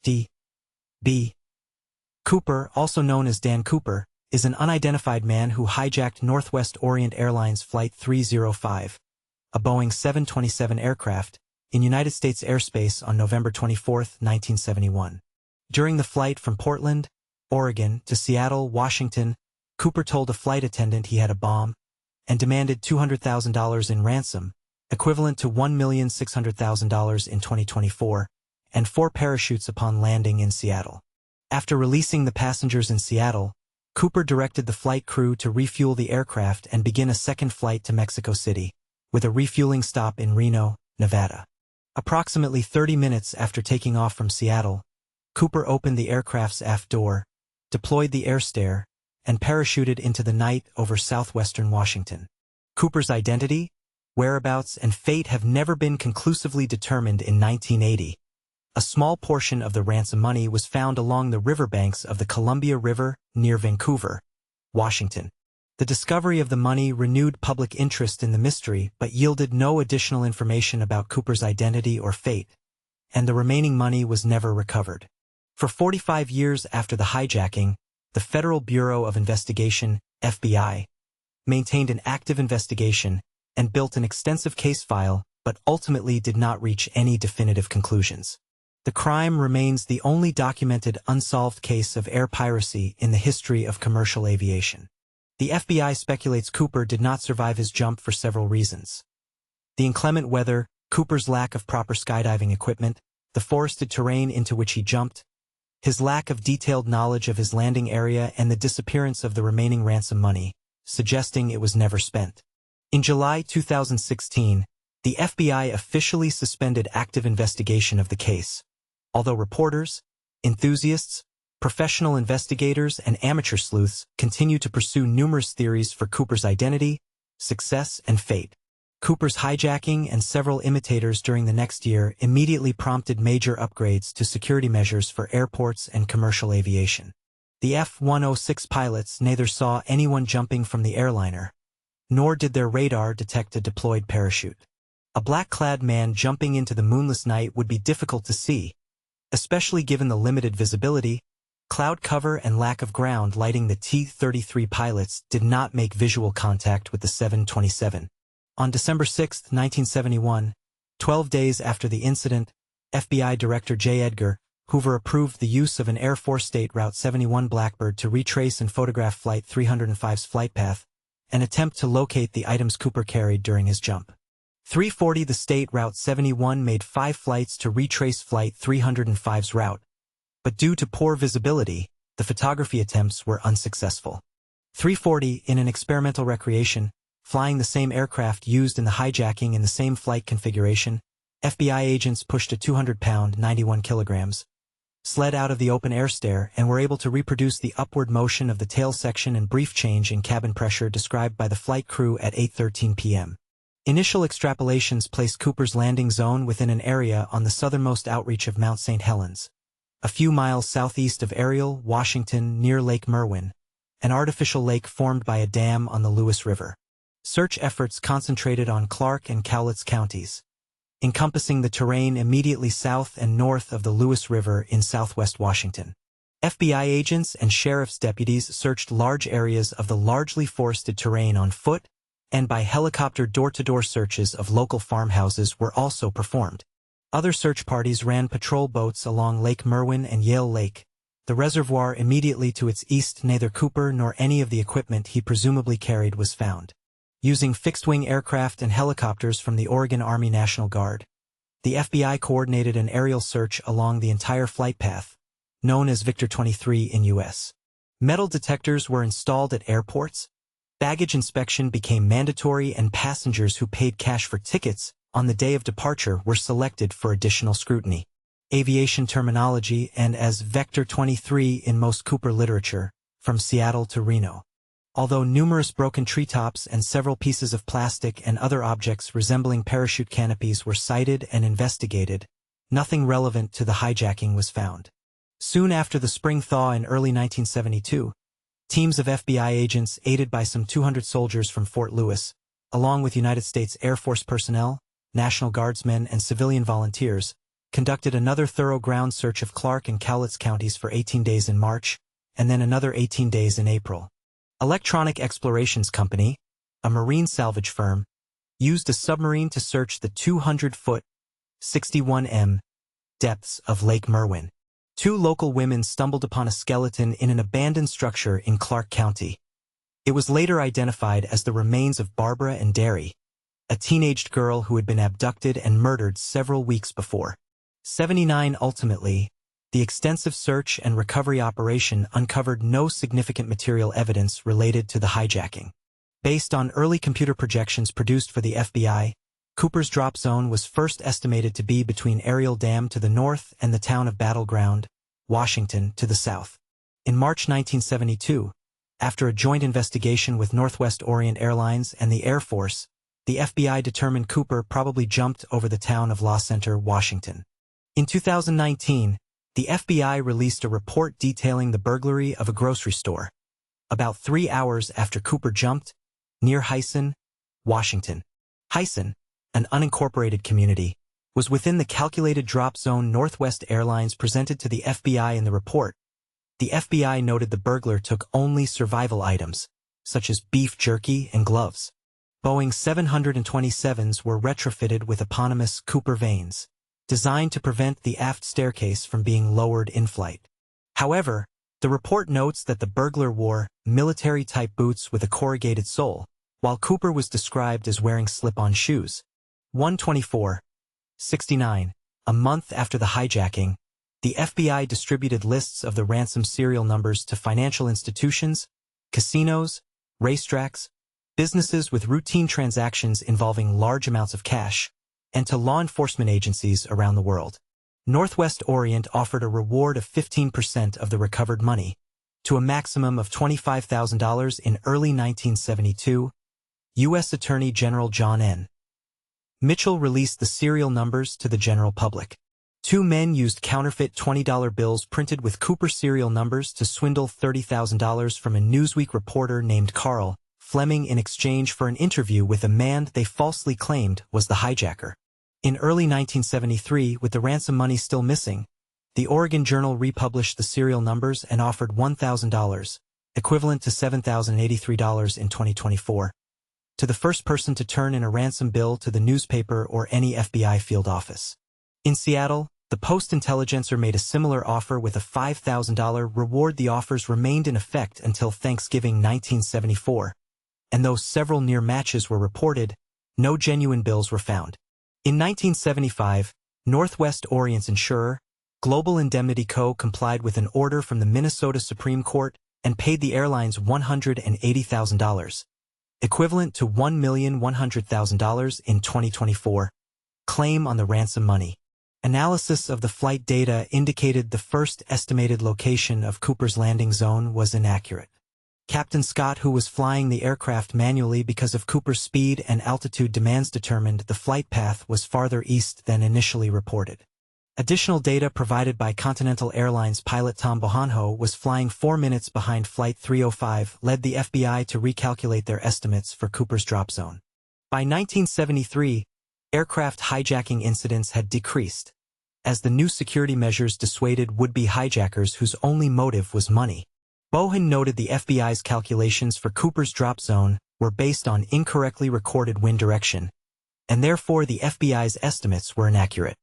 D. B. Cooper, also known as Dan Cooper, is an unidentified man who hijacked Northwest Orient Airlines Flight 305, a Boeing 727 aircraft, in United States airspace on November 24, 1971. During the flight from Portland, Oregon, to Seattle, Washington, Cooper told a flight attendant he had a bomb and demanded $200,000 in ransom, equivalent to $1,600,000 in 2024, and 4 parachutes upon landing in Seattle. After releasing the passengers in Seattle, Cooper directed the flight crew to refuel the aircraft and begin a second flight to Mexico City, with a refueling stop in Reno, Nevada. Approximately 30 minutes after taking off from Seattle, Cooper opened the aircraft's aft door, deployed the air stair, and parachuted into the night over southwestern Washington. Cooper's identity, whereabouts, and fate have never been conclusively determined in 1980. A small portion of the ransom money was found along the riverbanks of the Columbia River near Vancouver, Washington. The discovery of the money renewed public interest in the mystery but yielded no additional information about Cooper's identity or fate, and the remaining money was never recovered. For 45 years after the hijacking, the Federal Bureau of Investigation, FBI, maintained an active investigation and built an extensive case file but ultimately did not reach any definitive conclusions. The crime remains the only documented unsolved case of air piracy in the history of commercial aviation. The FBI speculates Cooper did not survive his jump for several reasons. The inclement weather, Cooper's lack of proper skydiving equipment, the forested terrain into which he jumped, his lack of detailed knowledge of his landing area, and the disappearance of the remaining ransom money, suggesting it was never spent. In July 2016, the FBI officially suspended active investigation of the case, although reporters, enthusiasts, professional investigators, and amateur sleuths continue to pursue numerous theories for Cooper's identity, success, and fate. Cooper's hijacking and several imitators during the next year immediately prompted major upgrades to security measures for airports and commercial aviation. The F-106 pilots neither saw anyone jumping from the airliner, nor did their radar detect a deployed parachute. A black-clad man jumping into the moonless night would be difficult to see, especially given the limited visibility, cloud cover, and lack of ground lighting. The T-33 pilots did not make visual contact with the 727. On December 6, 1971, 12 days after the incident, FBI Director J. Edgar Hoover approved the use of an Air Force State Route 71 Blackbird to retrace and photograph Flight 305's flight path, an attempt to locate the items Cooper carried during his jump. 340 The State Route 71 made 5 flights to retrace Flight 305's route, but due to poor visibility, the photography attempts were unsuccessful. 340, in an experimental recreation, flying the same aircraft used in the hijacking in the same flight configuration, FBI agents pushed a 200-pound, 91 kilograms, sled out of the open air stair and were able to reproduce the upward motion of the tail section and brief change in cabin pressure described by the flight crew at 8:13 p.m. Initial extrapolations placed Cooper's landing zone within an area on the southernmost outreach of Mount St. Helens, a few miles southeast of Ariel, Washington, near Lake Merwin, an artificial lake formed by a dam on the Lewis River. Search efforts concentrated on Clark and Cowlitz counties, encompassing the terrain immediately south and north of the Lewis River in southwest Washington. FBI agents and sheriff's deputies searched large areas of the largely forested terrain on foot, and by helicopter door-to-door searches of local farmhouses were also performed. Other search parties ran patrol boats along Lake Merwin and Yale Lake, the reservoir immediately to its east. Neither Cooper nor any of the equipment he presumably carried was found. Using fixed-wing aircraft and helicopters from the Oregon Army National Guard, the FBI coordinated an aerial search along the entire flight path, known as Victor 23 in U.S. Metal detectors were installed at airports, baggage inspection became mandatory, and passengers who paid cash for tickets on the day of departure were selected for additional scrutiny. Aviation terminology and as Vector 23 in most Cooper literature, from Seattle to Reno. Although numerous broken treetops and several pieces of plastic and other objects resembling parachute canopies were sighted and investigated, nothing relevant to the hijacking was found. Soon after the spring thaw in early 1972, teams of FBI agents aided by some 200 soldiers from Fort Lewis, along with United States Air Force personnel, National Guardsmen, and civilian volunteers, conducted another thorough ground search of Clark and Cowlitz counties for 18 days in March, and then another 18 days in April. Electronic Explorations Company, a marine salvage firm, used a submarine to search the 200-foot, 61 m, depths of Lake Merwin. 2 local women stumbled upon a skeleton in an abandoned structure in Clark County. It was later identified as the remains of Barbara and Derry, a teenaged girl who had been abducted and murdered several weeks before. 79 Ultimately, the extensive search and recovery operation uncovered no significant material evidence related to the hijacking. Based on early computer projections produced for the FBI, Cooper's drop zone was first estimated to be between Ariel Dam to the north and the town of Battle Ground, Washington, to the south. In March 1972, after a joint investigation with Northwest Orient Airlines and the Air Force, the FBI determined Cooper probably jumped over the town of La Center, Washington. In 2019, the FBI released a report detailing the burglary of a grocery store, about 3 hours after Cooper jumped, near Hyson, Washington. Hyson, an unincorporated community, was within the calculated drop zone Northwest Airlines presented to the FBI in the report. The FBI noted the burglar took only survival items, such as beef jerky and gloves. Boeing 727s were retrofitted with eponymous Cooper vanes, designed to prevent the aft staircase from being lowered in flight. However, the report notes that the burglar wore military-type boots with a corrugated sole, while Cooper was described as wearing slip-on shoes. 124:69. A month after the hijacking, the FBI distributed lists of the ransom serial numbers to financial institutions, casinos, racetracks, businesses with routine transactions involving large amounts of cash, and to law enforcement agencies around the world. Northwest Orient offered a reward of 15% of the recovered money, to a maximum of $25,000 in early 1972. U.S. Attorney General John N. Mitchell released the serial numbers to the general public. 2 men used counterfeit $20 bills printed with Cooper serial numbers to swindle $30,000 from a Newsweek reporter named Carl Fleming in exchange for an interview with a man they falsely claimed was the hijacker. In early 1973, with the ransom money still missing, the Oregon Journal republished the serial numbers and offered $1,000, equivalent to $7,083 in 2024, to the first person to turn in a ransom bill to the newspaper or any FBI field office. In Seattle, the Post-Intelligencer made a similar offer with a $5,000 reward. The offers remained in effect until Thanksgiving 1974, and though several near matches were reported, no genuine bills were found. In 1975, Northwest Orient's insurer, Global Indemnity Co. complied with an order from the Minnesota Supreme Court and paid the airlines $180,000, equivalent to $1,100,000 in 2024, claim on the ransom money. Analysis of the flight data indicated the first estimated location of Cooper's landing zone was inaccurate. Captain Scott, who was flying the aircraft manually because of Cooper's speed and altitude demands, determined the flight path was farther east than initially reported. Additional data provided by Continental Airlines pilot Tom Bohanho was flying 4 minutes behind Flight 305 led the FBI to recalculate their estimates for Cooper's drop zone. By 1973, aircraft hijacking incidents had decreased, as the new security measures dissuaded would-be hijackers whose only motive was money. Bohan noted the FBI's calculations for Cooper's drop zone were based on incorrectly recorded wind direction, and therefore the FBI's estimates were inaccurate.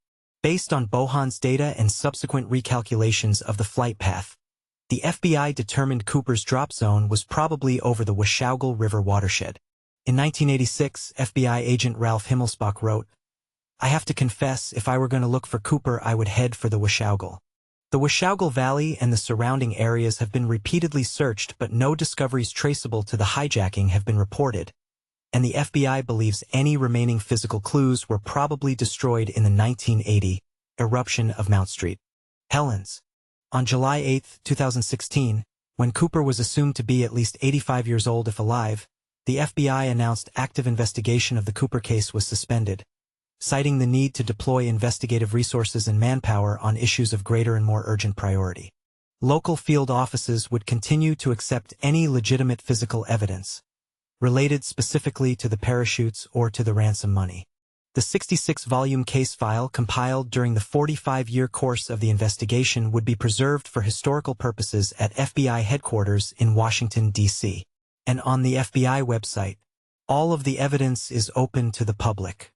Based on Bohan's data and subsequent recalculations of the flight path, the FBI determined Cooper's drop zone was probably over the Washougal River watershed. In 1986, FBI agent Ralph Himmelsbach wrote, "I have to confess, if I were going to look for Cooper, I would head for the Washougal. The Washougal Valley and the surrounding areas have been repeatedly searched, but no discoveries traceable to the hijacking have been reported, and the FBI believes any remaining physical clues were probably destroyed in the 1980 eruption of Mount St. Helens." On July 8, 2016, when Cooper was assumed to be at least 85 years old if alive, the FBI announced active investigation of the Cooper case was suspended, citing the need to deploy investigative resources and manpower on issues of greater and more urgent priority. Local field offices would continue to accept any legitimate physical evidence, related specifically to the parachutes or to the ransom money. The 66-volume case file compiled during the 45-year course of the investigation would be preserved for historical purposes at FBI headquarters in Washington, D.C. And on the FBI website, all of the evidence is open to the public.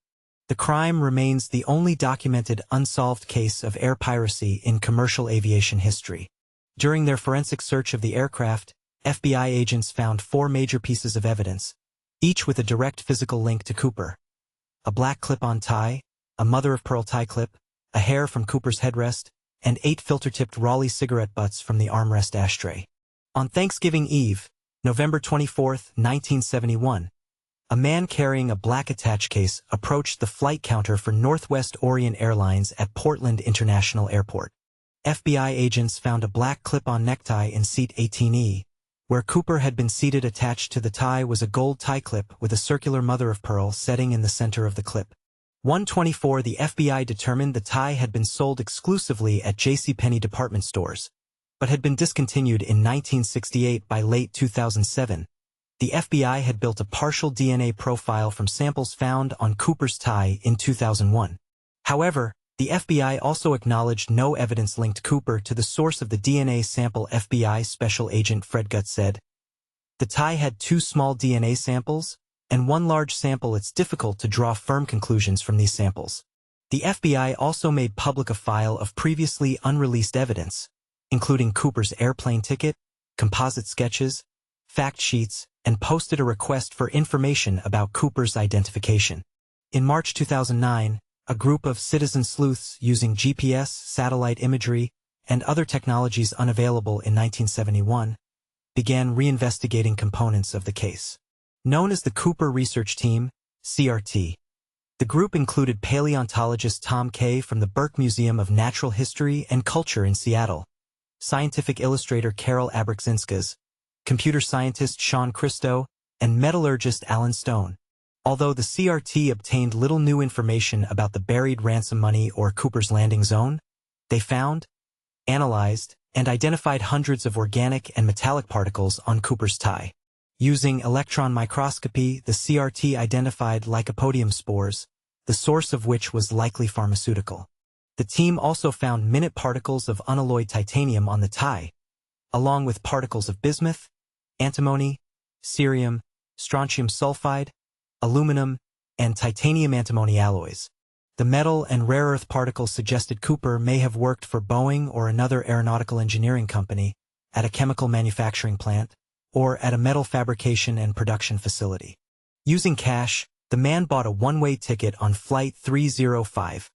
The crime remains the only documented unsolved case of air piracy in commercial aviation history. During their forensic search of the aircraft, FBI agents found 4 major pieces of evidence, each with a direct physical link to Cooper. A black clip-on tie, a mother-of-pearl tie clip, a hair from Cooper's headrest, and 8 filter-tipped Raleigh cigarette butts from the armrest ashtray. On Thanksgiving Eve, November 24, 1971, a man carrying a black attach case approached the flight counter for Northwest Orient Airlines at Portland International Airport. FBI agents found a black clip-on necktie in seat 18E. Where Cooper had been seated attached to the tie was a gold tie clip with a circular mother-of-pearl setting in the center of the clip. 124 The FBI determined the tie had been sold exclusively at JCPenney department stores, but had been discontinued in 1968. By late 2007. The FBI had built a partial DNA profile from samples found on Cooper's tie in 2001. However, the FBI also acknowledged no evidence linked Cooper to the source of the DNA sample. FBI Special Agent Fred Gutt said, "The tie had 2 small DNA samples and 1 large sample. It's difficult to draw firm conclusions from these samples." The FBI also made public a file of previously unreleased evidence, including Cooper's airplane ticket, composite sketches, fact sheets, and posted a request for information about Cooper's identification. In March 2009, a group of citizen sleuths using GPS, satellite imagery, and other technologies unavailable in 1971, began reinvestigating components of the case. Known as the Cooper Research Team, CRT. The group included paleontologist Tom Kay from the Burke Museum of Natural History and Culture in Seattle, scientific illustrator Carol Abraxinskas, computer scientist Sean Christo, and metallurgist Alan Stone. Although the CRT obtained little new information about the buried ransom money or Cooper's landing zone, they found, analyzed, and identified hundreds of organic and metallic particles on Cooper's tie. Using electron microscopy, the CRT identified lycopodium spores, the source of which was likely pharmaceutical. The team also found minute particles of unalloyed titanium on the tie, along with particles of bismuth, antimony, cerium, strontium sulfide, aluminum, and titanium antimony alloys. The metal and rare earth particles suggested Cooper may have worked for Boeing or another aeronautical engineering company, at a chemical manufacturing plant, or at a metal fabrication and production facility. Using cash, the man bought a one-way ticket on Flight 305,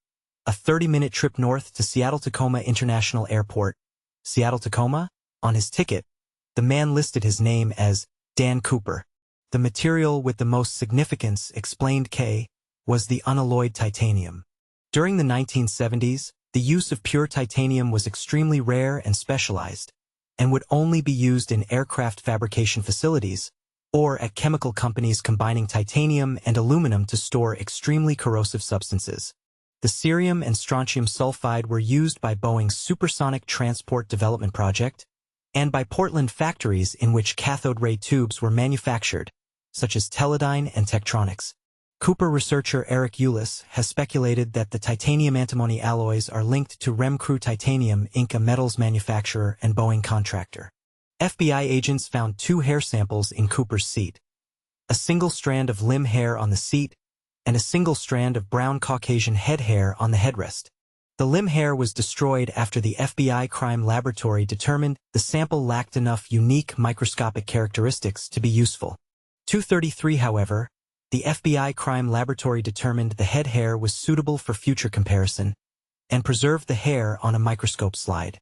a 30-minute trip north to Seattle-Tacoma International Airport. Seattle-Tacoma? On his ticket, the man listed his name as Dan Cooper. The material with the most significance, explained Kay, was the unalloyed titanium. During the 1970s, the use of pure titanium was extremely rare and specialized, and would only be used in aircraft fabrication facilities, or at chemical companies combining titanium and aluminum to store extremely corrosive substances. The cerium and strontium sulfide were used by Boeing's Supersonic Transport Development Project, and by Portland factories in which cathode ray tubes were manufactured, such as Teledyne and Tektronix. Cooper researcher Eric Ulis has speculated that the titanium antimony alloys are linked to Remcrew Titanium Inc., a metals manufacturer and Boeing contractor. FBI agents found 2 hair samples in Cooper's seat, a single strand of limb hair on the seat, and a single strand of brown Caucasian head hair on the headrest. The limb hair was destroyed after the FBI crime laboratory determined the sample lacked enough unique microscopic characteristics to be useful. 233 However, the FBI crime laboratory determined the head hair was suitable for future comparison, and preserved the hair on a microscope slide.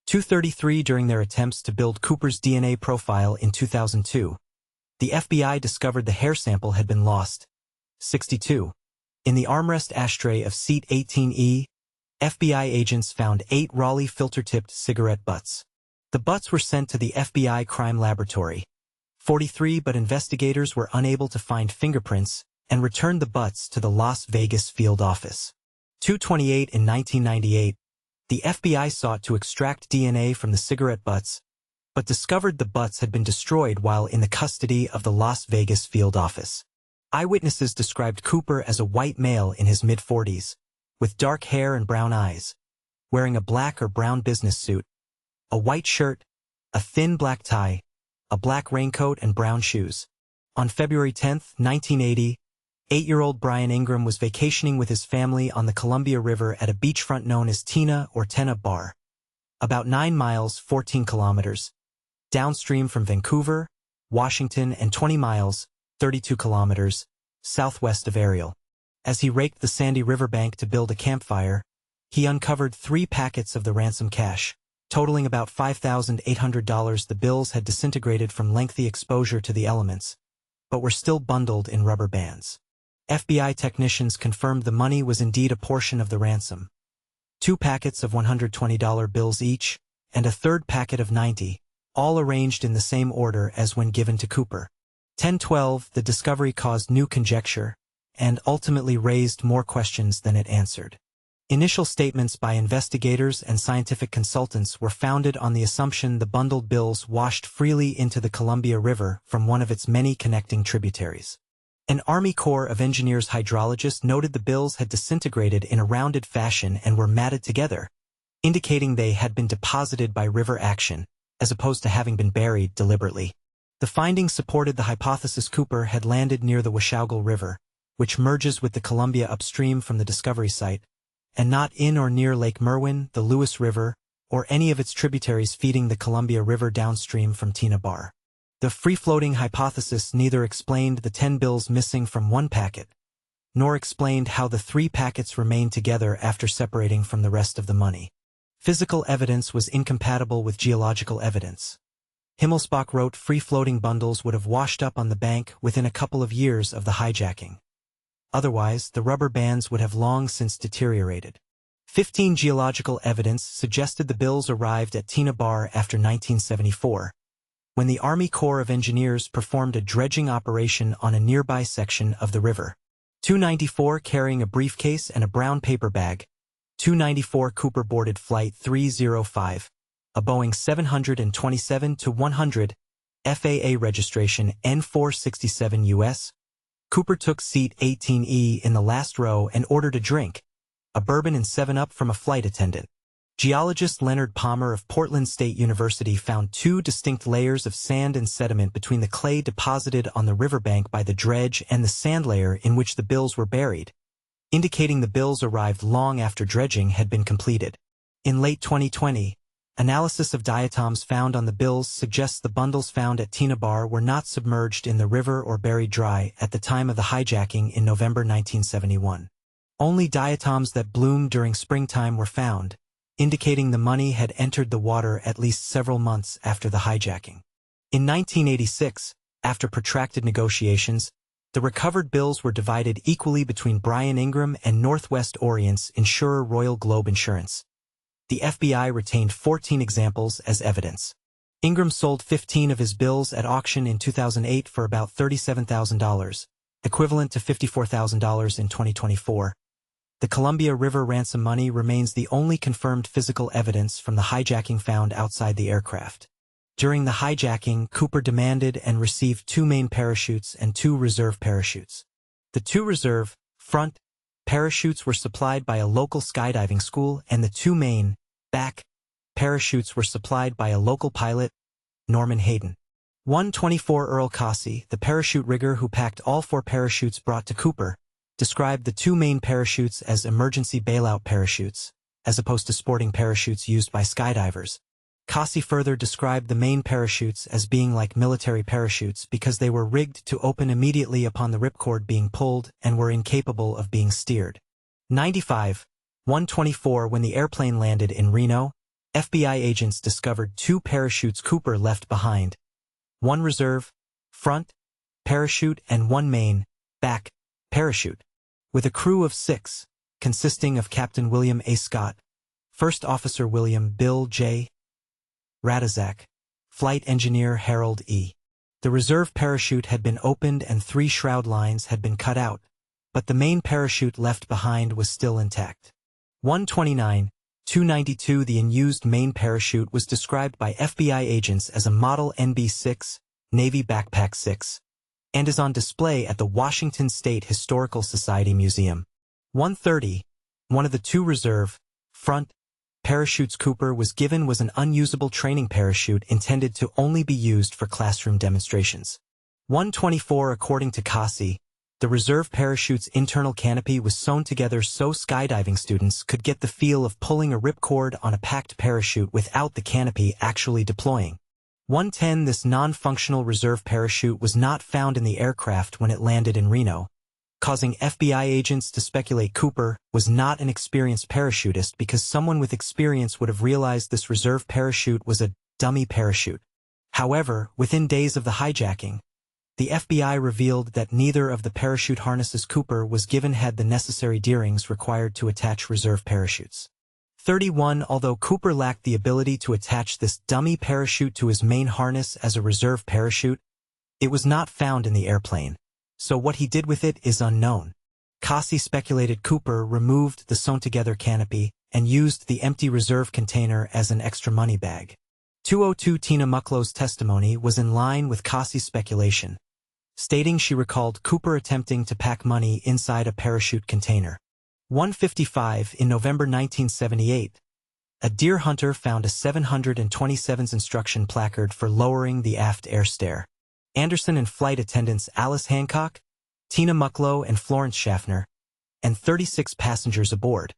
233 During their attempts to build Cooper's DNA profile in 2002, the FBI discovered the hair sample had been lost. 62. In the armrest ashtray of seat 18E, FBI agents found 8 Raleigh filter-tipped cigarette butts. The butts were sent to the FBI crime laboratory. 43 But investigators were unable to find fingerprints and returned the butts to the Las Vegas field office. 228 In 1998, the FBI sought to extract DNA from the cigarette butts, but discovered the butts had been destroyed while in the custody of the Las Vegas field office. Eyewitnesses described Cooper as a white male in his mid-40s, with dark hair and brown eyes, wearing a black or brown business suit, a white shirt, a thin black tie, a black raincoat and brown shoes. On February 10, 1980, 8-year-old Brian Ingram was vacationing with his family on the Columbia River at a beachfront known as Tina or Tenna Bar, about 9 miles, 14 kilometers, downstream from Vancouver, Washington, and 20 miles, 32 kilometers, southwest of Ariel. As he raked the sandy riverbank to build a campfire, he uncovered 3 packets of the ransom cash, totaling about $5,800. The bills had disintegrated from lengthy exposure to the elements, but were still bundled in rubber bands. FBI technicians confirmed the money was indeed a portion of the ransom. 2 packets of $120 bills each, and a third packet of 90, all arranged in the same order as when given to Cooper. 10/12, the discovery caused new conjecture, and ultimately raised more questions than it answered. Initial statements by investigators and scientific consultants were founded on the assumption the bundled bills washed freely into the Columbia River from one of its many connecting tributaries. An Army Corps of Engineers hydrologist noted the bills had disintegrated in a rounded fashion and were matted together, indicating they had been deposited by river action, as opposed to having been buried deliberately. The findings supported the hypothesis Cooper had landed near the Washougal River, which merges with the Columbia upstream from the discovery site, and not in or near Lake Merwin, the Lewis River, or any of its tributaries feeding the Columbia River downstream from Tina Bar. The free-floating hypothesis neither explained the 10 bills missing from one packet, nor explained how the 3 packets remained together after separating from the rest of the money. Physical evidence was incompatible with geological evidence. Himmelsbach wrote free-floating bundles would have washed up on the bank within a couple of years of the hijacking. Otherwise, the rubber bands would have long since deteriorated. 15 geological evidence suggested the bills arrived at Tina Bar after 1974, when the Army Corps of Engineers performed a dredging operation on a nearby section of the river. 294 carrying a briefcase and a brown paper bag. 294 Cooper boarded Flight 305, a Boeing 727-100, FAA registration N467 US. Cooper took seat 18E in the last row and ordered a drink, a bourbon and 7-Up from a flight attendant. Geologist Leonard Palmer of Portland State University found 2 distinct layers of sand and sediment between the clay deposited on the riverbank by the dredge and the sand layer in which the bills were buried, indicating the bills arrived long after dredging had been completed. In late 2020, analysis of diatoms found on the bills suggests the bundles found at Tina Bar were not submerged in the river or buried dry at the time of the hijacking in November 1971. Only diatoms that bloomed during springtime were found, indicating the money had entered the water at least several months after the hijacking. In 1986, after protracted negotiations, the recovered bills were divided equally between Brian Ingram and Northwest Orient's insurer Royal Globe Insurance. The FBI retained 14 examples as evidence. Ingram sold 15 of his bills at auction in 2008 for about $37,000, equivalent to $54,000 in 2024. The Columbia River ransom money remains the only confirmed physical evidence from the hijacking found outside the aircraft. During the hijacking, Cooper demanded and received 2 main parachutes and 2 reserve parachutes. The 2 reserve, front, parachutes were supplied by a local skydiving school, and the 2 main, back, parachutes were supplied by a local pilot, Norman Hayden. 124 Earl Cossey, the parachute rigger who packed all 4 parachutes brought to Cooper, described the 2 main parachutes as emergency bailout parachutes, as opposed to sporting parachutes used by skydivers. Cossey further described the main parachutes as being like military parachutes because they were rigged to open immediately upon the ripcord being pulled and were incapable of being steered. 95. 124 When the airplane landed in Reno, FBI agents discovered 2 parachutes Cooper left behind. 1 reserve, front, parachute and 1 main, back, parachute. With a crew of 6, consisting of Captain William A. Scott, First Officer William Bill J. Radazak, Flight Engineer Harold E. The reserve parachute had been opened and 3 shroud lines had been cut out, but the main parachute left behind was still intact. 129, 292 The unused main parachute was described by FBI agents as a Model NB-6, Navy Backpack 6, and is on display at the Washington State Historical Society Museum. 130. One of the two reserve, front, parachutes Cooper was given was an unusable training parachute intended to only be used for classroom demonstrations. 124. According to Cassi, the reserve parachute's internal canopy was sewn together so skydiving students could get the feel of pulling a ripcord on a packed parachute without the canopy actually deploying. 110. This non-functional reserve parachute was not found in the aircraft when it landed in Reno, causing FBI agents to speculate Cooper was not an experienced parachutist because someone with experience would have realized this reserve parachute was a dummy parachute. However, within days of the hijacking, the FBI revealed that neither of the parachute harnesses Cooper was given had the necessary D-rings required to attach reserve parachutes. 31. Although Cooper lacked the ability to attach this dummy parachute to his main harness as a reserve parachute, it was not found in the airplane, so what he did with it is unknown. Cassi speculated Cooper removed the sewn-together canopy and used the empty reserve container as an extra money bag. 202. Tina Mucklow's testimony was in line with Cassi's speculation, stating she recalled Cooper attempting to pack money inside a parachute container. 155. In November 1978, a deer hunter found a 727's instruction placard for lowering the aft air stair. Anderson and flight attendants Alice Hancock, Tina Mucklow, and Florence Schaffner, and 36 passengers aboard,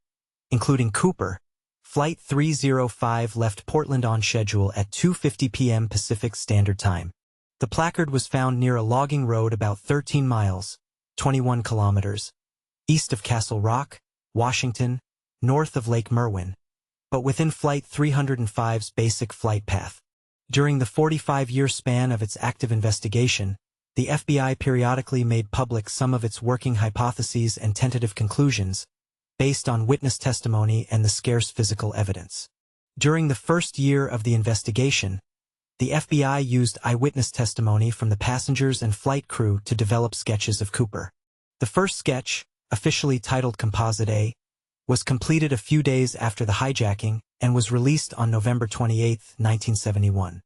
including Cooper. Flight 305 left Portland on schedule at 2:50 p.m. Pacific Standard Time. The placard was found near a logging road about 13 miles, 21 kilometers, east of Castle Rock, Washington, north of Lake Merwin, but within Flight 305's basic flight path. During the 45-year span of its active investigation, the FBI periodically made public some of its working hypotheses and tentative conclusions, based on witness testimony and the scarce physical evidence. During the first year of the investigation, the FBI used eyewitness testimony from the passengers and flight crew to develop sketches of Cooper. The first sketch, officially titled Composite A, was completed a few days after the hijacking and was released on November 28, 1971.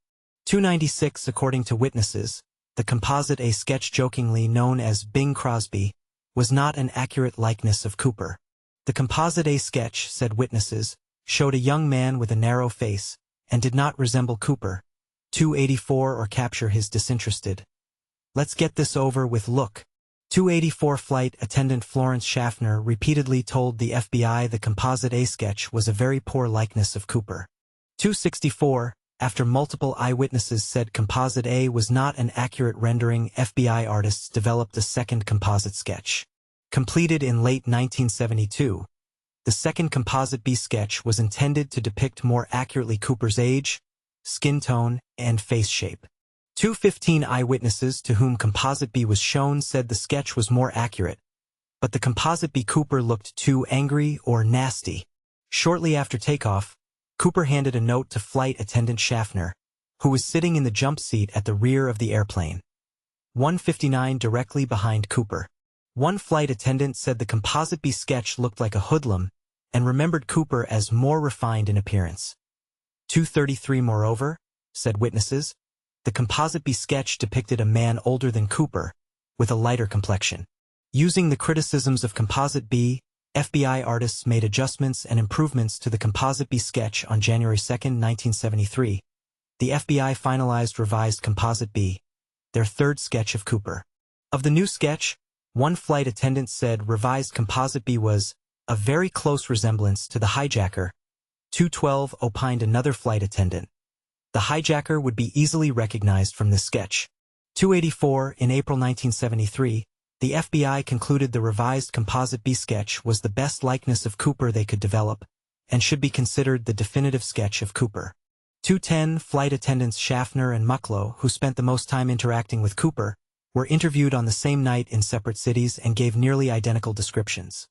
296. According to witnesses, the Composite A sketch, jokingly known as Bing Crosby, was not an accurate likeness of Cooper. The Composite A sketch, said witnesses, showed a young man with a narrow face and did not resemble Cooper. 284. Or capture his disinterested, "Let's get this over with" look. 284. Flight attendant Florence Schaffner repeatedly told the FBI the Composite A sketch was a very poor likeness of Cooper. 264. After multiple eyewitnesses said Composite A was not an accurate rendering, FBI artists developed a second composite sketch. Completed in late 1972, the second Composite B sketch was intended to depict more accurately Cooper's age, skin tone, and face shape. 215. Eyewitnesses to whom Composite B was shown said the sketch was more accurate, but the Composite B Cooper looked too angry or nasty. Shortly after takeoff, Cooper handed a note to flight attendant Schaffner, who was sitting in the jump seat at the rear of the airplane. 159. Directly behind Cooper. One flight attendant said the Composite B sketch looked like a hoodlum and remembered Cooper as more refined in appearance. 233. Moreover, said witnesses, the Composite B sketch depicted a man older than Cooper, with a lighter complexion. Using the criticisms of Composite B, FBI artists made adjustments and improvements to the Composite B sketch on January 2, 1973. The FBI finalized revised Composite B, their third sketch of Cooper. Of the new sketch, one flight attendant said revised Composite B was a very close resemblance to the hijacker. 212. Opined another flight attendant, the hijacker would be easily recognized from this sketch. 284. In April 1973, the FBI concluded the revised Composite B sketch was the best likeness of Cooper they could develop, and should be considered the definitive sketch of Cooper. 210. Flight attendants Schaffner and Mucklow, who spent the most time interacting with Cooper, were interviewed on the same night in separate cities and gave nearly identical descriptions.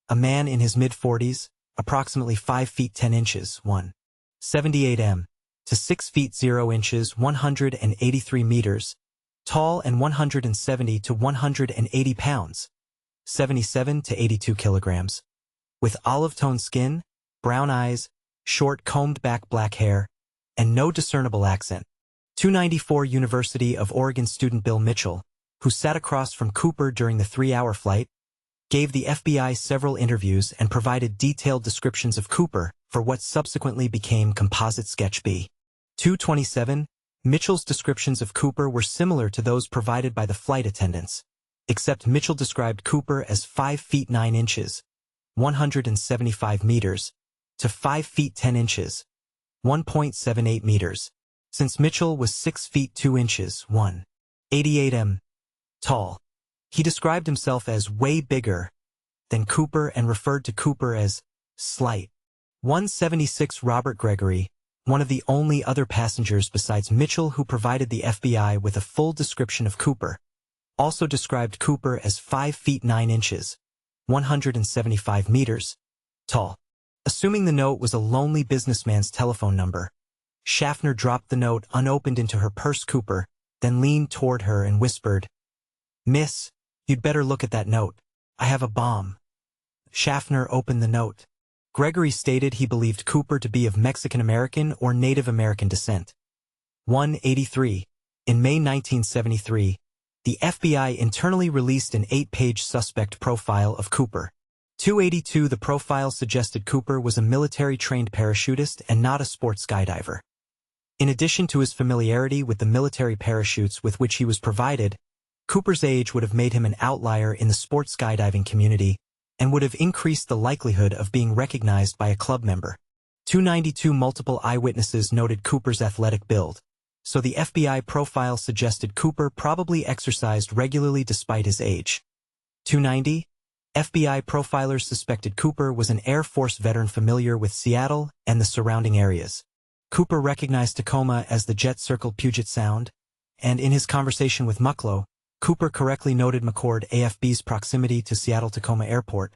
A man in his mid-40s, approximately 5 feet 10 inches, 178 m, to 6 feet 0 inches, 183 meters, tall, and 170 to 180 pounds, 77 to 82 kilograms, with olive-toned skin, brown eyes, short combed-back black hair, and no discernible accent. 294. University of Oregon student Bill Mitchell, who sat across from Cooper during the 3-hour flight, gave the FBI several interviews and provided detailed descriptions of Cooper for what subsequently became Composite Sketch B. 227, Mitchell's descriptions of Cooper were similar to those provided by the flight attendants, except Mitchell described Cooper as 5 feet 9 inches, 175 meters, to 5 feet 10 inches, 1.78 meters, since Mitchell was 6 feet 2 inches, 1.88 m, tall. He described himself as way bigger than Cooper and referred to Cooper as slight. 176 Robert Gregory, one of the only other passengers besides Mitchell who provided the FBI with a full description of Cooper, also described Cooper as 5 feet 9 inches, 175 meters, tall. Assuming the note was a lonely businessman's telephone number, Schaffner dropped the note unopened into her purse. Cooper then leaned toward her and whispered, "Miss, you'd better look at that note. I have a bomb." Schaffner opened the note. Gregory stated he believed Cooper to be of Mexican-American or Native American descent. 183. In May 1973, the FBI internally released an 8-page suspect profile of Cooper. 282. The profile suggested Cooper was a military-trained parachutist and not a sports skydiver. In addition to his familiarity with the military parachutes with which he was provided, Cooper's age would have made him an outlier in the sports skydiving community and would have increased the likelihood of being recognized by a club member. 292. Multiple eyewitnesses noted Cooper's athletic build, so the FBI profile suggested Cooper probably exercised regularly despite his age. 290. FBI profilers suspected Cooper was an Air Force veteran familiar with Seattle and the surrounding areas. Cooper recognized Tacoma as the jet-circled Puget Sound, and in his conversation with Mucklow, Cooper correctly noted McCord AFB's proximity to Seattle-Tacoma Airport,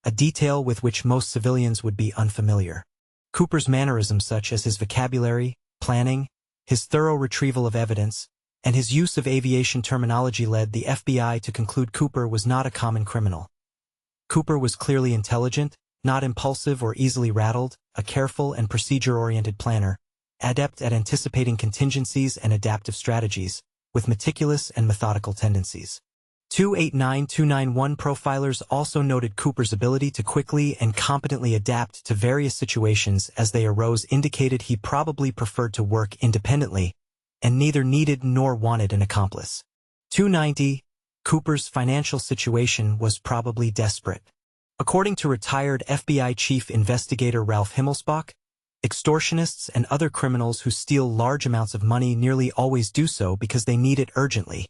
a detail with which most civilians would be unfamiliar. Cooper's mannerisms such as his vocabulary, planning, his thorough retrieval of evidence, and his use of aviation terminology led the FBI to conclude Cooper was not a common criminal. Cooper was clearly intelligent, not impulsive or easily rattled, a careful and procedure-oriented planner, adept at anticipating contingencies and adaptive strategies, with meticulous and methodical tendencies. 289-291 profilers also noted Cooper's ability to quickly and competently adapt to various situations as they arose, indicated he probably preferred to work independently, and neither needed nor wanted an accomplice. 290. Cooper's financial situation was probably desperate. According to retired FBI Chief Investigator Ralph Himmelsbach, extortionists and other criminals who steal large amounts of money nearly always do so because they need it urgently.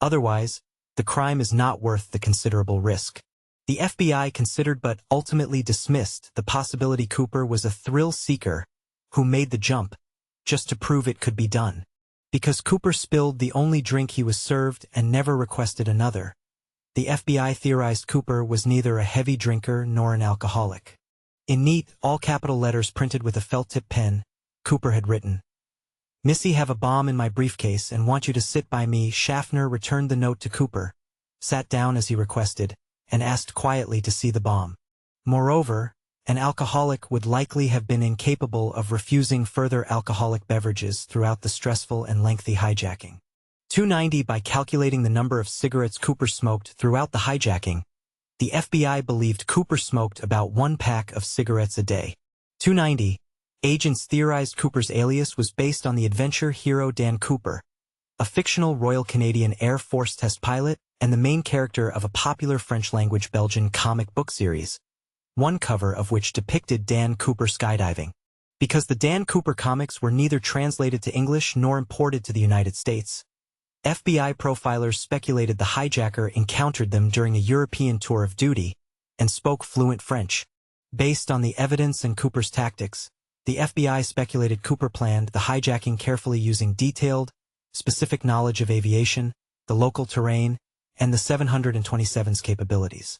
Otherwise, the crime is not worth the considerable risk. The FBI considered but ultimately dismissed the possibility Cooper was a thrill seeker who made the jump just to prove it could be done. Because Cooper spilled the only drink he was served and never requested another, the FBI theorized Cooper was neither a heavy drinker nor an alcoholic. In neat, all-capital letters printed with a felt-tip pen, Cooper had written, "Missy, have a bomb in my briefcase and want you to sit by me." Schaffner returned the note to Cooper, sat down as he requested, and asked quietly to see the bomb. Moreover, an alcoholic would likely have been incapable of refusing further alcoholic beverages throughout the stressful and lengthy hijacking. 290. By calculating the number of cigarettes Cooper smoked throughout the hijacking, the FBI believed Cooper smoked about 1 pack of cigarettes a day. 290. Agents theorized Cooper's alias was based on the adventure hero Dan Cooper, a fictional Royal Canadian Air Force test pilot and the main character of a popular French-language Belgian comic book series, one cover of which depicted Dan Cooper skydiving. Because the Dan Cooper comics were neither translated to English nor imported to the United States, FBI profilers speculated the hijacker encountered them during a European tour of duty and spoke fluent French. Based on the evidence and Cooper's tactics, the FBI speculated Cooper planned the hijacking carefully using detailed, specific knowledge of aviation, the local terrain, and the 727's capabilities.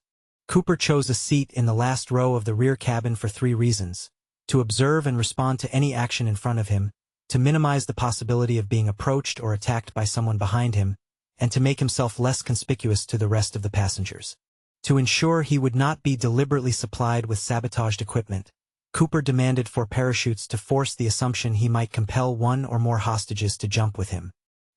Cooper chose a seat in the last row of the rear cabin for 3 reasons: to observe and respond to any action in front of him, to minimize the possibility of being approached or attacked by someone behind him, and to make himself less conspicuous to the rest of the passengers. To ensure he would not be deliberately supplied with sabotaged equipment, Cooper demanded 4 parachutes to force the assumption he might compel 1 or more hostages to jump with him.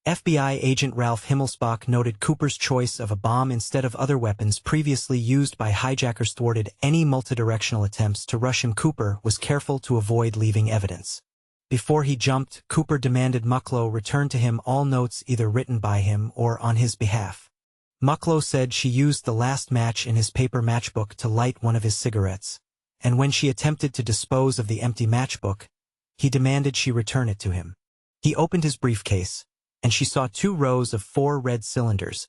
FBI agent Ralph Himmelsbach noted Cooper's choice of a bomb instead of other weapons previously used by hijackers thwarted any multidirectional attempts to rush him. Cooper was careful to avoid leaving evidence. Before he jumped, Cooper demanded Mucklow return to him all notes either written by him or on his behalf. Mucklow said she used the last match in his paper matchbook to light one of his cigarettes, and when she attempted to dispose of the empty matchbook, he demanded she return it to him. He opened his briefcase, and she saw 2 rows of 4 red cylinders,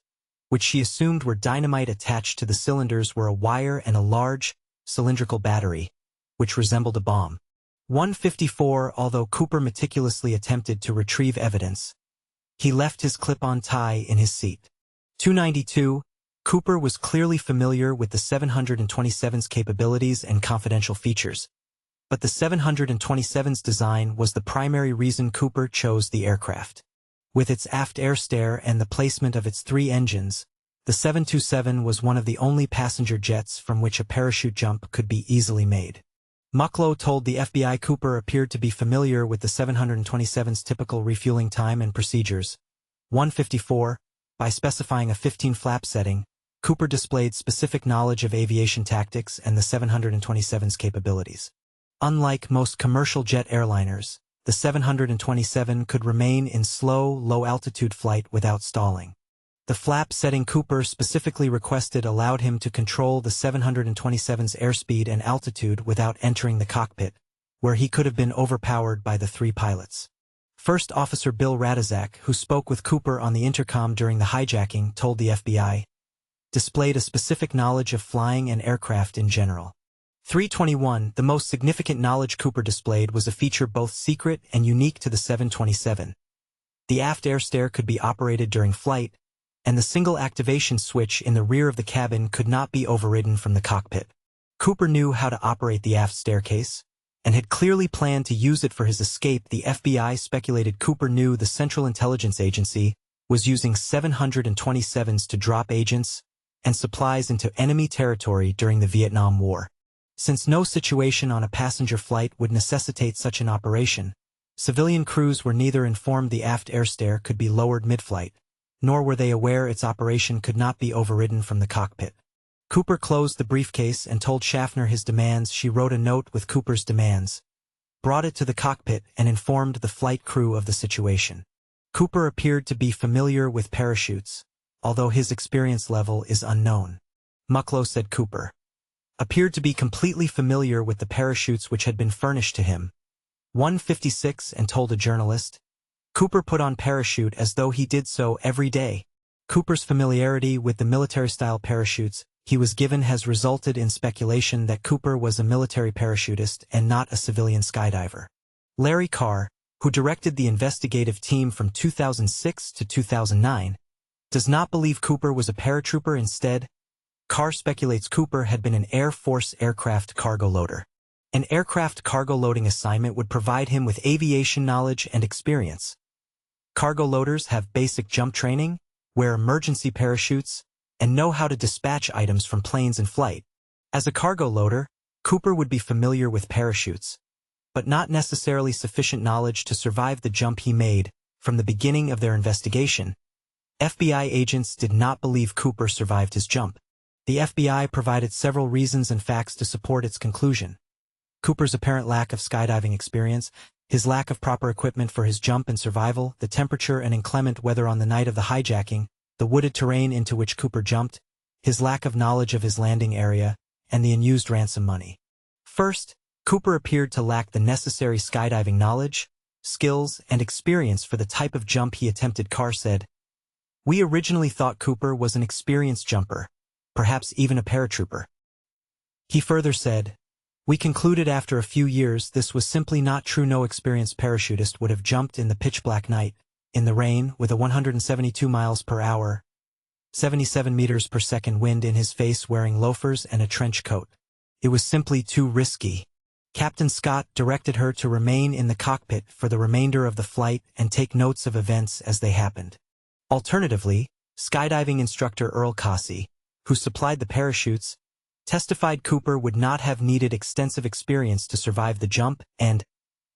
which she assumed were dynamite. Attached to the cylinders were a wire and a large, cylindrical battery, which resembled a bomb. 154. Although Cooper meticulously attempted to retrieve evidence, he left his clip-on tie in his seat. 292. Cooper was clearly familiar with the 727's capabilities and confidential features, but the 727's design was the primary reason Cooper chose the aircraft. With its aft air stair and the placement of its 3 engines, the 727 was one of the only passenger jets from which a parachute jump could be easily made. Mucklow told the FBI Cooper appeared to be familiar with the 727's typical refueling time and procedures. 154. By specifying a 15-flap setting, Cooper displayed specific knowledge of aviation tactics and the 727's capabilities. Unlike most commercial jet airliners, the 727 could remain in slow, low-altitude flight without stalling. The flap setting Cooper specifically requested allowed him to control the 727's airspeed and altitude without entering the cockpit, where he could have been overpowered by the 3 pilots. First Officer Bill Radizak, who spoke with Cooper on the intercom during the hijacking, told the FBI, displayed a specific knowledge of flying and aircraft in general. 321. The most significant knowledge Cooper displayed was a feature both secret and unique to the 727. The aft air stair could be operated during flight, and the single activation switch in the rear of the cabin could not be overridden from the cockpit. Cooper knew how to operate the aft staircase, and had clearly planned to use it for his escape. The FBI speculated Cooper knew the Central Intelligence Agency was using 727s to drop agents and supplies into enemy territory during the Vietnam War. Since no situation on a passenger flight would necessitate such an operation, civilian crews were neither informed the aft air stair could be lowered mid-flight, nor were they aware its operation could not be overridden from the cockpit. Cooper closed the briefcase and told Schaffner his demands. She wrote a note with Cooper's demands, brought it to the cockpit, and informed the flight crew of the situation. Cooper appeared to be familiar with parachutes, although his experience level is unknown. Mucklow said Cooper appeared to be completely familiar with the parachutes which had been furnished to him. 156. And told a journalist, Cooper put on parachute as though he did so every day. Cooper's familiarity with the military-style parachutes he was given has resulted in speculation that Cooper was a military parachutist and not a civilian skydiver. Larry Carr, who directed the investigative team from 2006 to 2009, does not believe Cooper was a paratrooper. Instead, Carr speculates Cooper had been an Air Force aircraft cargo loader. An aircraft cargo loading assignment would provide him with aviation knowledge and experience. Cargo loaders have basic jump training, wear emergency parachutes, and know how to dispatch items from planes in flight. As a cargo loader, Cooper would be familiar with parachutes, but not necessarily sufficient knowledge to survive the jump he made. From the beginning of their investigation, FBI agents did not believe Cooper survived his jump. The FBI provided several reasons and facts to support its conclusion. Cooper's apparent lack of skydiving experience, his lack of proper equipment for his jump and survival, the temperature and inclement weather on the night of the hijacking, the wooded terrain into which Cooper jumped, his lack of knowledge of his landing area, and the unused ransom money. First, Cooper appeared to lack the necessary skydiving knowledge, skills, and experience for the type of jump he attempted. Carr said, "We originally thought Cooper was an experienced jumper, perhaps even a paratrooper." He further said, "We concluded after a few years this was simply not true. No experienced parachutist would have jumped in the pitch-black night, in the rain, with a 172 miles per hour, 77 meters per second wind in his face, wearing loafers and a trench coat. It was simply too risky." Captain Scott directed her to remain in the cockpit for the remainder of the flight and take notes of events as they happened. Alternatively, skydiving instructor Earl Cossey, who supplied the parachutes, testified Cooper would not have needed extensive experience to survive the jump, and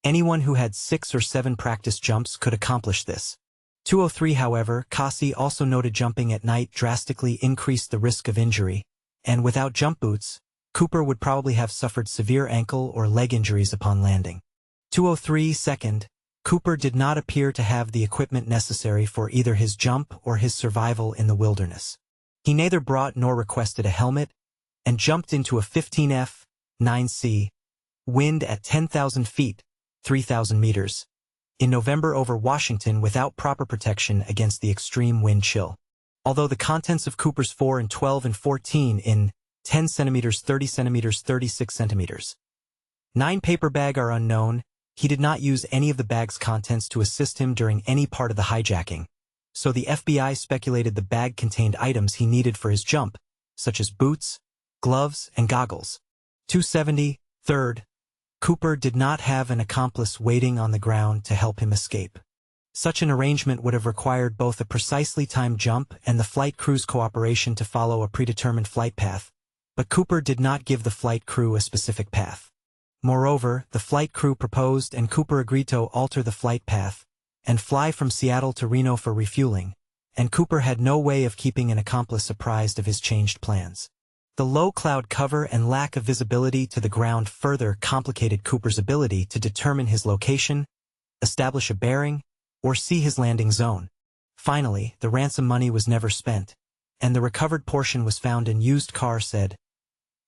anyone who had 6 or 7 practice jumps could accomplish this. 203 However, Cassi also noted jumping at night drastically increased the risk of injury, and without jump boots, Cooper would probably have suffered severe ankle or leg injuries upon landing. 203 Second, Cooper did not appear to have the equipment necessary for either his jump or his survival in the wilderness. He neither brought nor requested a helmet, and jumped into a 15 F/9C wind at 10,000 feet, 3,000 meters, in November over Washington without proper protection against the extreme wind chill. Although the contents of Cooper's 4 and 12 and 14 in 10 centimeters, 30 centimeters, 36 centimeters, 9 paper bag are unknown, he did not use any of the bag's contents to assist him during any part of the hijacking, so the FBI speculated the bag contained items he needed for his jump, such as boots, gloves, and goggles. 270. Third, Cooper did not have an accomplice waiting on the ground to help him escape. Such an arrangement would have required both a precisely timed jump and the flight crew's cooperation to follow a predetermined flight path, but Cooper did not give the flight crew a specific path. Moreover, the flight crew proposed and Cooper agreed to alter the flight path and fly from Seattle to Reno for refueling, and Cooper had no way of keeping an accomplice apprised of his changed plans. The low cloud cover and lack of visibility to the ground further complicated Cooper's ability to determine his location, establish a bearing, or see his landing zone. Finally, the ransom money was never spent, and the recovered portion was found in used car said.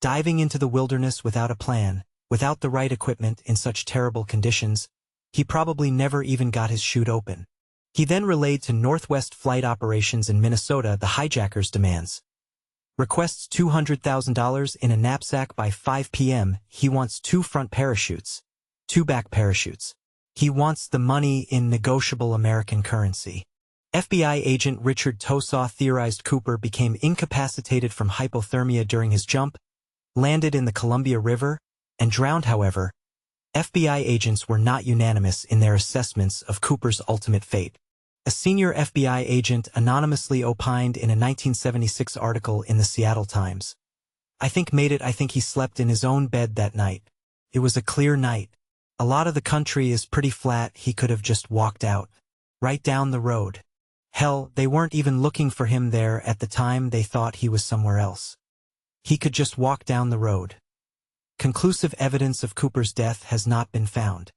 Diving into the wilderness without a plan, without the right equipment in such terrible conditions, he probably never even got his chute open. He then relayed to Northwest Flight Operations in Minnesota the hijacker's demands. Requests $200,000 in a knapsack by 5 p.m. He wants 2 front parachutes, 2 back parachutes. He wants the money in negotiable American currency. FBI agent Richard Tosaw theorized Cooper became incapacitated from hypothermia during his jump, landed in the Columbia River, and drowned. However, FBI agents were not unanimous in their assessments of Cooper's ultimate fate. A senior FBI agent anonymously opined in a 1976 article in the Seattle Times. I think he slept in his own bed that night. It was a clear night. A lot of the country is pretty flat, he could have just walked out. Right down the road. Hell, they weren't even looking for him there at the time, they thought he was somewhere else. He could just walk down the road. Conclusive evidence of Cooper's death has not been found.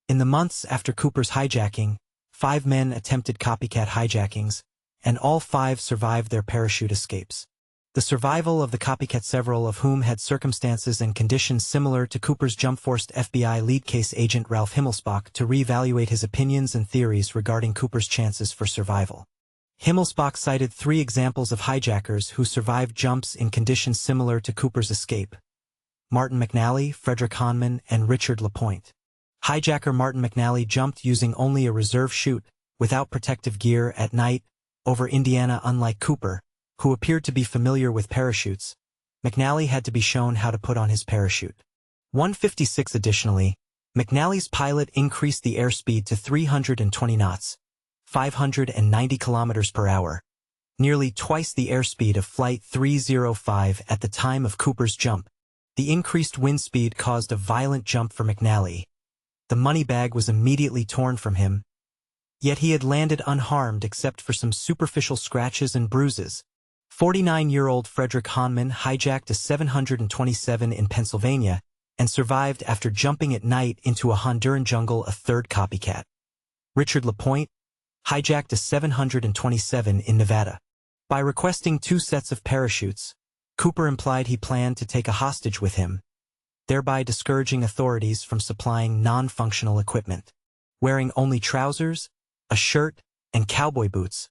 In the months after Cooper's hijacking, 5 men attempted copycat hijackings, and all 5 survived their parachute escapes. The survival of the copycat, several of whom had circumstances and conditions similar to Cooper's jump, forced FBI lead case agent Ralph Himmelsbach to reevaluate his opinions and theories regarding Cooper's chances for survival. Himmelsbach cited 3 examples of hijackers who survived jumps in conditions similar to Cooper's escape: Martin McNally, Frederick Hanman, and Richard LaPointe. Hijacker Martin McNally jumped using only a reserve chute, without protective gear at night, over Indiana. Unlike Cooper, who appeared to be familiar with parachutes, McNally had to be shown how to put on his parachute. 156 Additionally, McNally's pilot increased the airspeed to 320 knots, 590 kilometers per hour, nearly twice the airspeed of Flight 305 at the time of Cooper's jump. The increased wind speed caused a violent jump for McNally. The money bag was immediately torn from him, yet he had landed unharmed except for some superficial scratches and bruises. 49-year-old Frederick Hanman hijacked a 727 in Pennsylvania and survived after jumping at night into a Honduran jungle. A third copycat, Richard LaPointe, hijacked a 727 in Nevada. By requesting 2 sets of parachutes, Cooper implied he planned to take a hostage with him, thereby discouraging authorities from supplying non-functional equipment. Wearing only trousers, a shirt, and cowboy boots,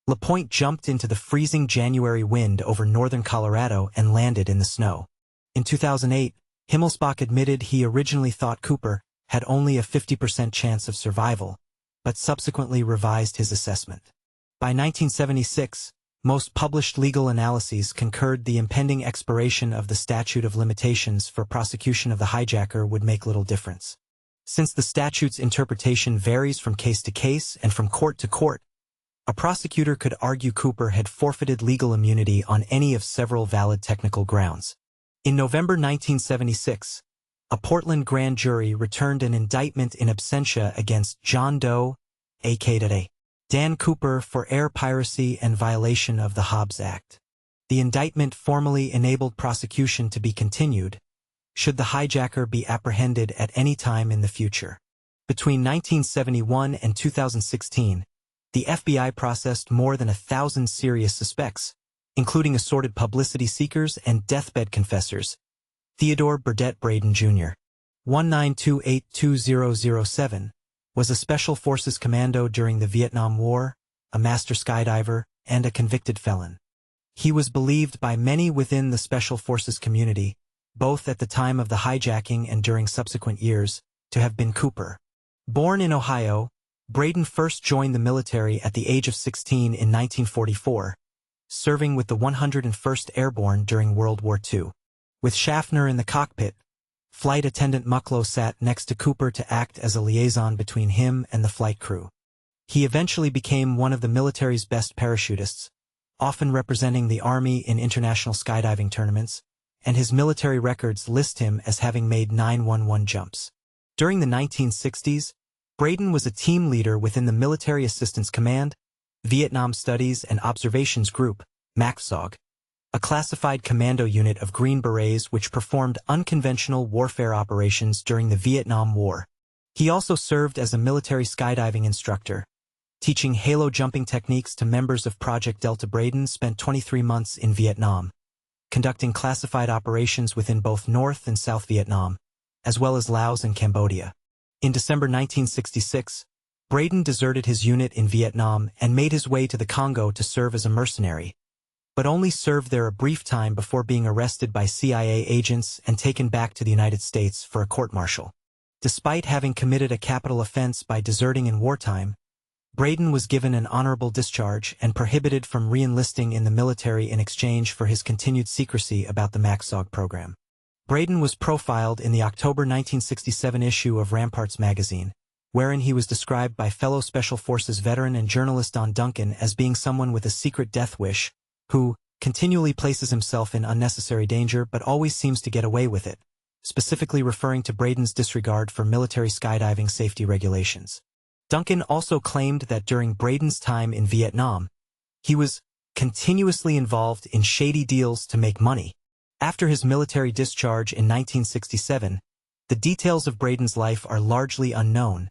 LaPointe jumped into the freezing January wind over northern Colorado and landed in the snow. In 2008, Himmelsbach admitted he originally thought Cooper had only a 50% chance of survival, but subsequently revised his assessment. By 1976, most published legal analyses concurred the impending expiration of the statute of limitations for prosecution of the hijacker would make little difference. Since the statute's interpretation varies from case to case and from court to court, a prosecutor could argue Cooper had forfeited legal immunity on any of several valid technical grounds. In November 1976, a Portland grand jury returned an indictment in absentia against John Doe, a.k.a. Dan Cooper for air piracy and violation of the Hobbs Act. The indictment formally enabled prosecution to be continued, should the hijacker be apprehended at any time in the future. Between 1971 and 2016, the FBI processed more than 1,000 serious suspects, including assorted publicity seekers and deathbed confessors. Theodore Burdett Braden, Jr., 1928-2007, was a Special Forces commando during the Vietnam War, a master skydiver, and a convicted felon. He was believed by many within the Special Forces community, both at the time of the hijacking and during subsequent years, to have been Cooper. Born in Ohio, Braden first joined the military at the age of 16 in 1944, serving with the 101st Airborne during World War II. With Schaffner in the cockpit, Flight Attendant Mucklow sat next to Cooper to act as a liaison between him and the flight crew. He eventually became one of the military's best parachutists, often representing the Army in international skydiving tournaments, and his military records list him as having made 911 jumps. During the 1960s, Braden was a team leader within the Military Assistance Command, Vietnam Studies and Observations Group, MACSOG, a classified commando unit of Green Berets which performed unconventional warfare operations during the Vietnam War. He also served as a military skydiving instructor, teaching halo jumping techniques to members of Project Delta. Braden spent 23 months in Vietnam, conducting classified operations within both North and South Vietnam, as well as Laos and Cambodia. In December 1966, Braden deserted his unit in Vietnam and made his way to the Congo to serve as a mercenary, but only served there a brief time before being arrested by CIA agents and taken back to the United States for a court-martial. Despite having committed a capital offense by deserting in wartime, Braden was given an honorable discharge and prohibited from re-enlisting in the military in exchange for his continued secrecy about the MACSOG program. Braden was profiled in the October 1967 issue of Ramparts magazine, wherein he was described by fellow Special Forces veteran and journalist Don Duncan as being someone with a secret death wish, who continually places himself in unnecessary danger but always seems to get away with it, specifically referring to Braden's disregard for military skydiving safety regulations. Duncan also claimed that during Braden's time in Vietnam, he was continuously involved in shady deals to make money. After his military discharge in 1967, the details of Braden's life are largely unknown,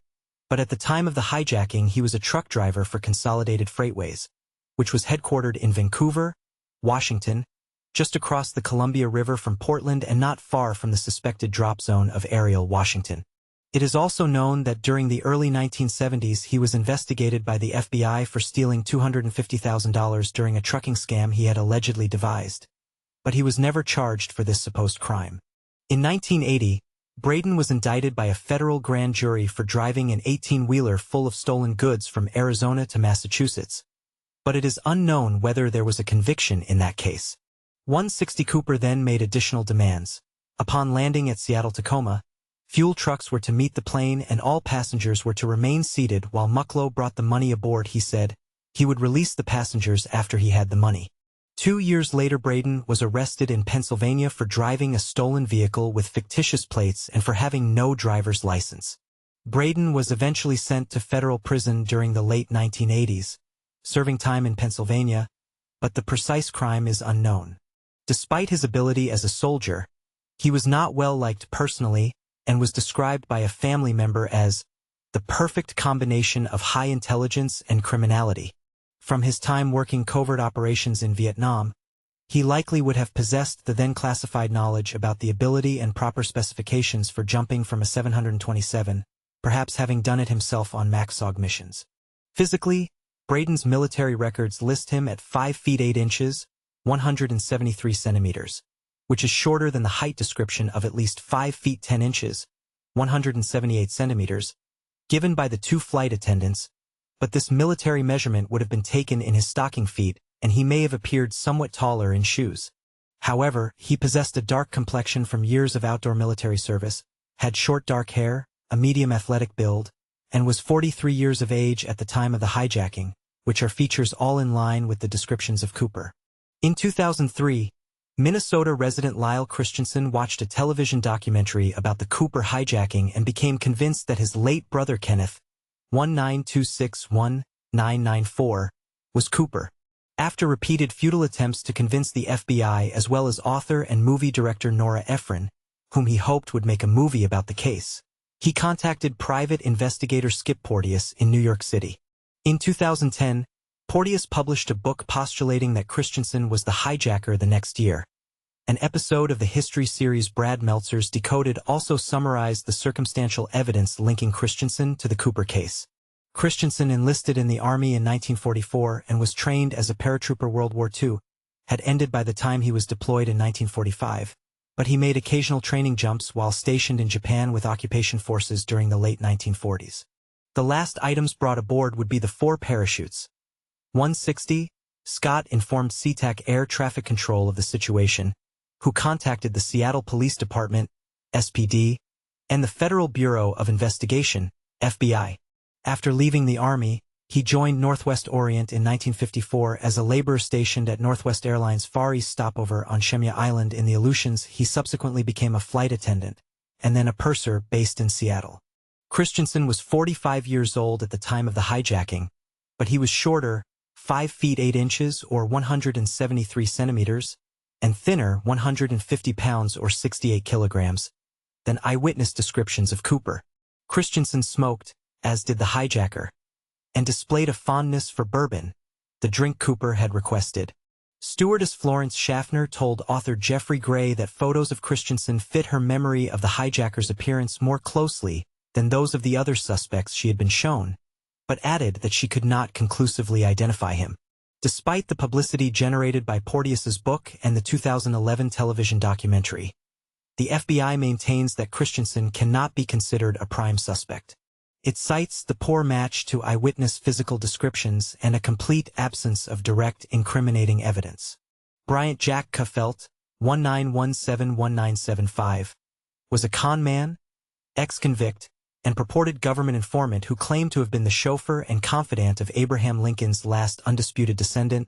but at the time of the hijacking he was a truck driver for Consolidated Freightways, which was headquartered in Vancouver, Washington, just across the Columbia River from Portland and not far from the suspected drop zone of Ariel, Washington. It is also known that during the early 1970s he was investigated by the FBI for stealing $250,000 during a trucking scam he had allegedly devised, but he was never charged for this supposed crime. In 1980, Braden was indicted by a federal grand jury for driving an 18-wheeler full of stolen goods from Arizona to Massachusetts, but it is unknown whether there was a conviction in that case. 160 Cooper then made additional demands. Upon landing at Seattle-Tacoma, fuel trucks were to meet the plane and all passengers were to remain seated while Mucklow brought the money aboard. He said he would release the passengers after he had the money. 2 years later, Braden was arrested in Pennsylvania for driving a stolen vehicle with fictitious plates and for having no driver's license. Braden was eventually sent to federal prison during the late 1980s, serving time in Pennsylvania, but the precise crime is unknown. Despite his ability as a soldier, he was not well liked personally and was described by a family member as the perfect combination of high intelligence and criminality. From his time working covert operations in Vietnam, he likely would have possessed the then classified knowledge about the ability and proper specifications for jumping from a 727, perhaps having done it himself on MACSOG missions. Physically, Braden's military records list him at 5 feet 8 inches, 173 centimeters, which is shorter than the height description of at least 5 feet 10 inches, 178 centimeters, given by the 2 flight attendants, but this military measurement would have been taken in his stocking feet, and he may have appeared somewhat taller in shoes. However, he possessed a dark complexion from years of outdoor military service, had short dark hair, a medium athletic build, and was 43 years of age at the time of the hijacking, which are features all in line with the descriptions of Cooper. In 2003, Minnesota resident Lyle Christensen watched a television documentary about the Cooper hijacking and became convinced that his late brother Kenneth, 19261, 994, was Cooper. After repeated futile attempts to convince the FBI as well as author and movie director Nora Ephron, whom he hoped would make a movie about the case, he contacted private investigator Skip Porteous in New York City. In 2010, Porteous published a book postulating that Christensen was the hijacker the next year. An episode of the history series Brad Meltzer's Decoded also summarized the circumstantial evidence linking Christensen to the Cooper case. Christensen enlisted in the Army in 1944 and was trained as a paratrooper. World War II had ended by the time he was deployed in 1945, but he made occasional training jumps while stationed in Japan with occupation forces during the late 1940s. The last items brought aboard would be the 4 parachutes. 160, Scott informed SeaTac Air Traffic Control of the situation, who contacted the Seattle Police Department, SPD, and the Federal Bureau of Investigation, FBI. After leaving the Army, he joined Northwest Orient in 1954 as a laborer stationed at Northwest Airlines' Far East stopover on Shemya Island in the Aleutians. He subsequently became a flight attendant, and then a purser based in Seattle. Christensen was 45 years old at the time of the hijacking, but he was shorter, 5 feet 8 inches or 173 centimeters, and thinner, 150 pounds or 68 kilograms, than eyewitness descriptions of Cooper. Christensen smoked, as did the hijacker, and displayed a fondness for bourbon, the drink Cooper had requested. Stewardess Florence Schaffner told author Jeffrey Gray that photos of Christensen fit her memory of the hijacker's appearance more closely than those of the other suspects she had been shown, but added that she could not conclusively identify him. Despite the publicity generated by Porteous's book and the 2011 television documentary, the FBI maintains that Christensen cannot be considered a prime suspect. It cites the poor match to eyewitness physical descriptions and a complete absence of direct incriminating evidence. Bryant Jack Caffelt, 1917-1975, was a con man, ex-convict, and purported government informant who claimed to have been the chauffeur and confidant of Abraham Lincoln's last undisputed descendant,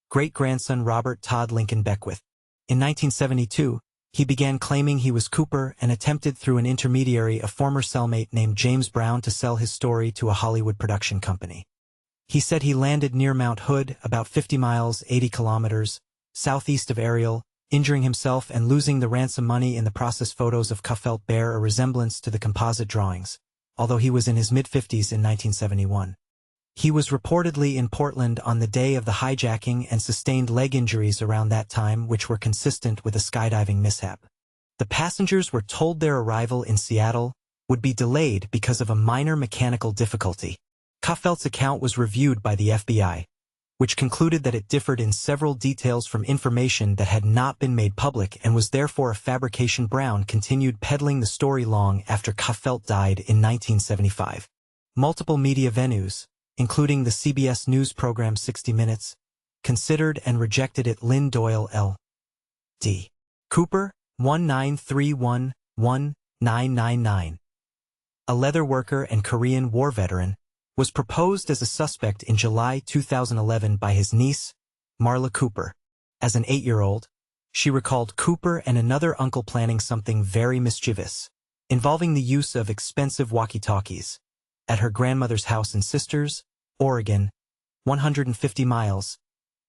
great-grandson Robert Todd Lincoln Beckwith. In 1972, he began claiming he was Cooper and attempted through an intermediary, a former cellmate named James Brown, to sell his story to a Hollywood production company. He said he landed near Mount Hood, about 50 miles, 80 kilometers, southeast of Ariel, injuring himself and losing the ransom money in the process. Photos of Caffelt bear a resemblance to the composite drawings, although he was in his mid-50s in 1971. He was reportedly in Portland on the day of the hijacking and sustained leg injuries around that time which were consistent with a skydiving mishap. The passengers were told their arrival in Seattle would be delayed because of a minor mechanical difficulty. Caffelt's account was reviewed by the FBI, which concluded that it differed in several details from information that had not been made public and was therefore a fabrication. Brown continued peddling the story long after Caffelt died in 1975. Multiple media venues, including the CBS News program 60 Minutes, considered and rejected it. Lynn Doyle L.D. Cooper, 1931-1999, a leather worker and Korean War veteran, was proposed as a suspect in July 2011 by his niece, Marla Cooper. As an 8-year-old, she recalled Cooper and another uncle planning something very mischievous, involving the use of expensive walkie-talkies, at her grandmother's house in Sisters, Oregon, 150 miles,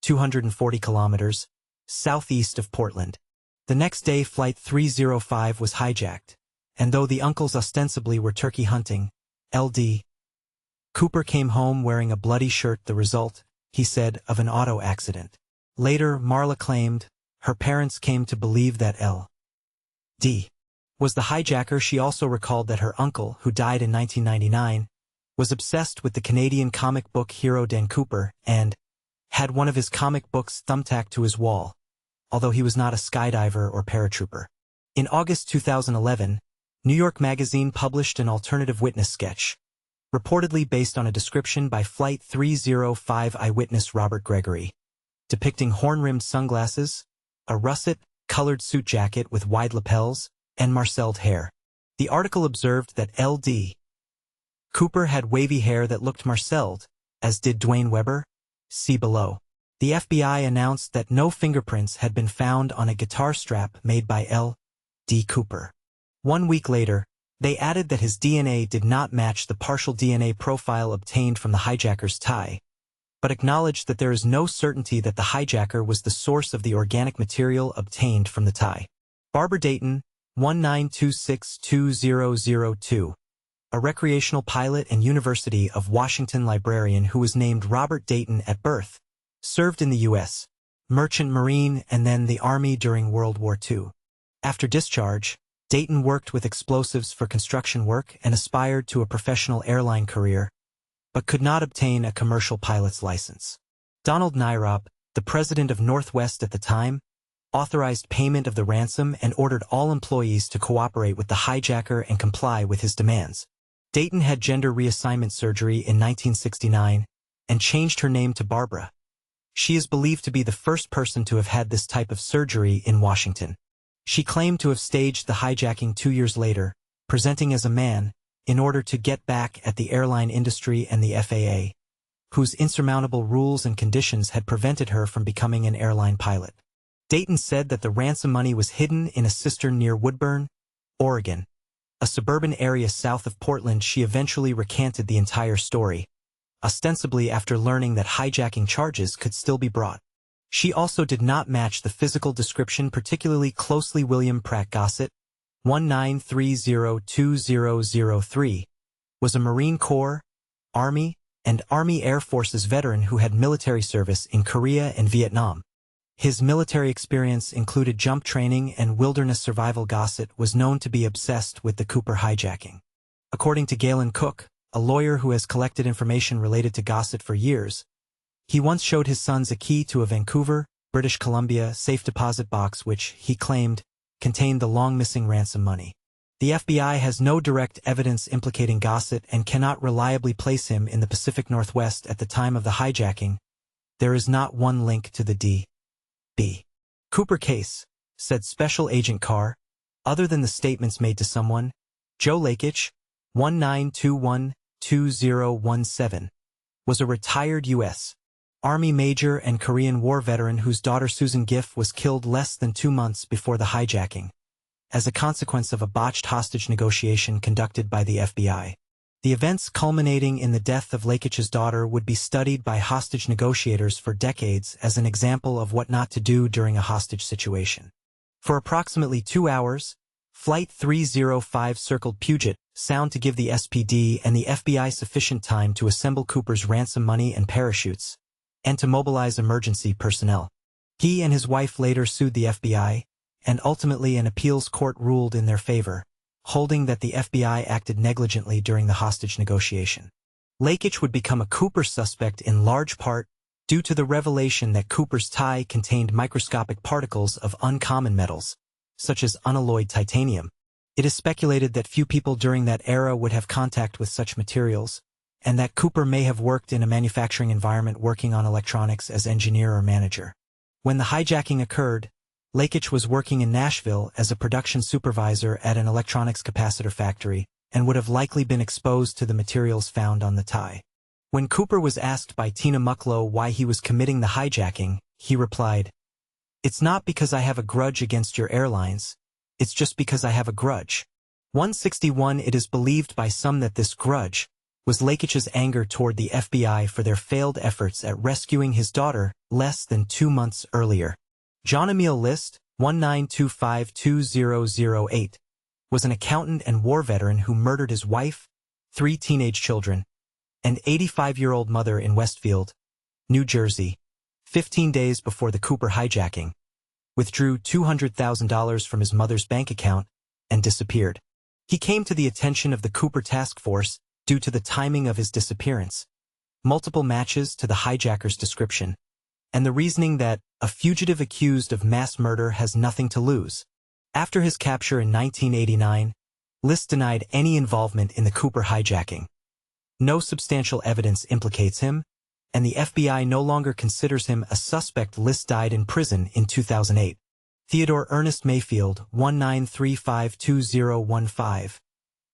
240 kilometers, southeast of Portland. The next day Flight 305 was hijacked, and though the uncles ostensibly were turkey hunting, L.D. Cooper came home wearing a bloody shirt, the result, he said, of an auto accident. Later, Marla claimed her parents came to believe that L.D. was the hijacker. She also recalled that her uncle, who died in 1999, was obsessed with the Canadian comic book hero Dan Cooper and had one of his comic books thumbtacked to his wall, although he was not a skydiver or paratrooper. In August 2011, New York Magazine published an alternative witness sketch, reportedly based on a description by Flight 305 eyewitness Robert Gregory, depicting horn-rimmed sunglasses, a russet-colored suit jacket with wide lapels, and marcelled hair. The article observed that L.D. Cooper had wavy hair that looked marcelled, as did Dwayne Weber. See below. The FBI announced that no fingerprints had been found on a guitar strap made by L.D. Cooper. 1 week later, They added that his DNA did not match the partial DNA profile obtained from the hijacker's tie, but acknowledged that there is no certainty that the hijacker was the source of the organic material obtained from the tie. Barbara Dayton, 1926-2002, a recreational pilot and University of Washington librarian who was named Robert Dayton at birth, served in the U.S. Merchant Marine and then the Army during World War II. After discharge, Dayton worked with explosives for construction work and aspired to a professional airline career, but could not obtain a commercial pilot's license. Donald Nyrop, the president of Northwest at the time, authorized payment of the ransom and ordered all employees to cooperate with the hijacker and comply with his demands. Dayton had gender reassignment surgery in 1969 and changed her name to Barbara. She is believed to be the first person to have had this type of surgery in Washington. She claimed to have staged the hijacking 2 years later, presenting as a man, in order to get back at the airline industry and the FAA, whose insurmountable rules and conditions had prevented her from becoming an airline pilot. Dayton said that the ransom money was hidden in a cistern near Woodburn, Oregon, a suburban area south of Portland. She eventually recanted the entire story, ostensibly after learning that hijacking charges could still be brought. She also did not match the physical description particularly closely. William Pratt Gossett, 1930-2003, was a Marine Corps, Army, and Army Air Forces veteran who had military service in Korea and Vietnam. His military experience included jump training and wilderness survival. Gossett was known to be obsessed with the Cooper hijacking. According to Galen Cook, a lawyer who has collected information related to Gossett for years, he once showed his sons a key to a Vancouver, British Columbia safe deposit box which, he claimed, contained the long-missing ransom money. The FBI has no direct evidence implicating Gossett and cannot reliably place him in the Pacific Northwest at the time of the hijacking. There is not one link to the D.B. Cooper case, said Special Agent Carr, other than the statements made to someone. Joe Lakich, 1921-2017, was a retired U.S. Army major and Korean War veteran whose daughter Susan Giff was killed less than 2 months before the hijacking, as a consequence of a botched hostage negotiation conducted by the FBI. The events culminating in the death of Lakich's daughter would be studied by hostage negotiators for decades as an example of what not to do during a hostage situation. For approximately 2 hours, Flight 305 circled Puget Sound to give the SPD and the FBI sufficient time to assemble Cooper's ransom money and parachutes, and to mobilize emergency personnel. He and his wife later sued the FBI, and ultimately an appeals court ruled in their favor, holding that the FBI acted negligently during the hostage negotiation. Lakich would become a Cooper suspect in large part due to the revelation that Cooper's tie contained microscopic particles of uncommon metals, such as unalloyed titanium. It is speculated that few people during that era would have contact with such materials, and that Cooper may have worked in a manufacturing environment working on electronics as engineer or manager. When the hijacking occurred, Lakich was working in Nashville as a production supervisor at an electronics capacitor factory and would have likely been exposed to the materials found on the tie. When Cooper was asked by Tina Mucklow why he was committing the hijacking, he replied, "It's not because I have a grudge against your airlines, it's just because I have a grudge." 161. It is believed by some that this grudge was Lakich's anger toward the FBI for their failed efforts at rescuing his daughter less than 2 months earlier. John Emil List, 1925-2008, was an accountant and war veteran who murdered his wife, 3 teenage children, and 85-year-old mother in Westfield, New Jersey, 15 days before the Cooper hijacking, withdrew $200,000 from his mother's bank account, and disappeared. He came to the attention of the Cooper task force due to the timing of his disappearance, multiple matches to the hijacker's description, and the reasoning that a fugitive accused of mass murder has nothing to lose. After his capture in 1989, List denied any involvement in the Cooper hijacking. No substantial evidence implicates him, and the FBI no longer considers him a suspect. List died in prison in 2008. Theodore Ernest Mayfield, 1935-2015,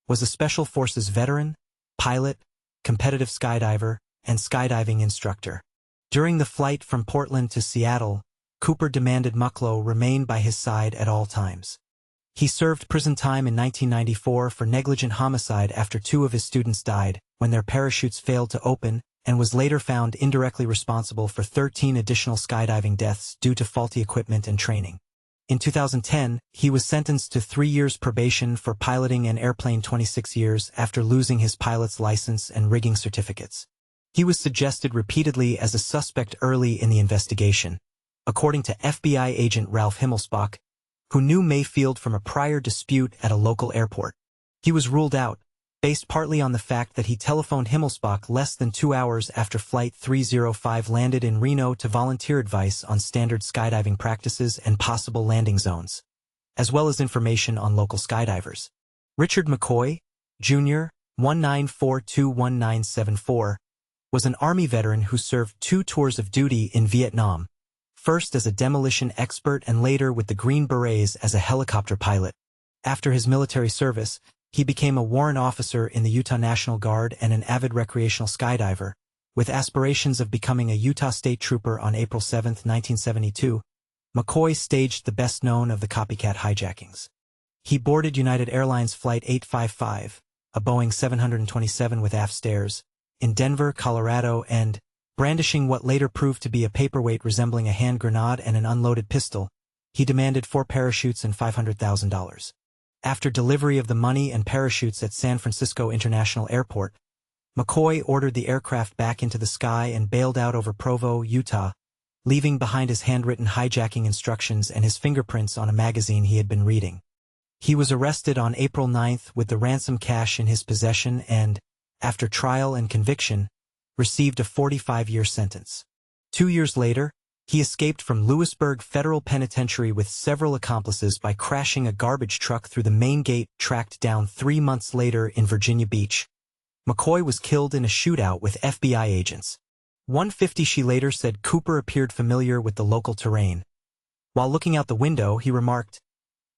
was a Special Forces veteran, pilot, competitive skydiver, and skydiving instructor. During the flight from Portland to Seattle, Cooper demanded Mucklow remain by his side at all times. He served prison time in 1994 for negligent homicide after 2 of his students died when their parachutes failed to open, and was later found indirectly responsible for 13 additional skydiving deaths due to faulty equipment and training. In 2010, he was sentenced to 3 years probation for piloting an airplane 26 years after losing his pilot's license and rigging certificates. He was suggested repeatedly as a suspect early in the investigation, according to FBI agent Ralph Himmelsbach, who knew Mayfield from a prior dispute at a local airport. He was ruled out, based partly on the fact that he telephoned Himmelsbach less than 2 hours after Flight 305 landed in Reno to volunteer advice on standard skydiving practices and possible landing zones, as well as information on local skydivers. Richard McCoy, Jr., 1942-1974, was an Army veteran who served 2 tours of duty in Vietnam, first as a demolition expert and later with the Green Berets as a helicopter pilot. After his military service, he became a warrant officer in the Utah National Guard and an avid recreational skydiver, with aspirations of becoming a Utah State Trooper. On April 7, 1972, McCoy staged the best-known of the copycat hijackings. He boarded United Airlines Flight 855, a Boeing 727 with aft stairs, in Denver, Colorado, and, brandishing what later proved to be a paperweight resembling a hand grenade and an unloaded pistol, he demanded 4 parachutes and $500,000. After delivery of the money and parachutes at San Francisco International Airport, McCoy ordered the aircraft back into the sky and bailed out over Provo, Utah, leaving behind his handwritten hijacking instructions and his fingerprints on a magazine he had been reading. He was arrested on April 9 with the ransom cash in his possession and, after trial and conviction, received a 45-year sentence. 2 years later, he escaped from Lewisburg Federal Penitentiary with several accomplices by crashing a garbage truck through the main gate. Tracked down 3 months later in Virginia Beach, McCoy was killed in a shootout with FBI agents. 1:50 she later said Cooper appeared familiar with the local terrain. While looking out the window, he remarked,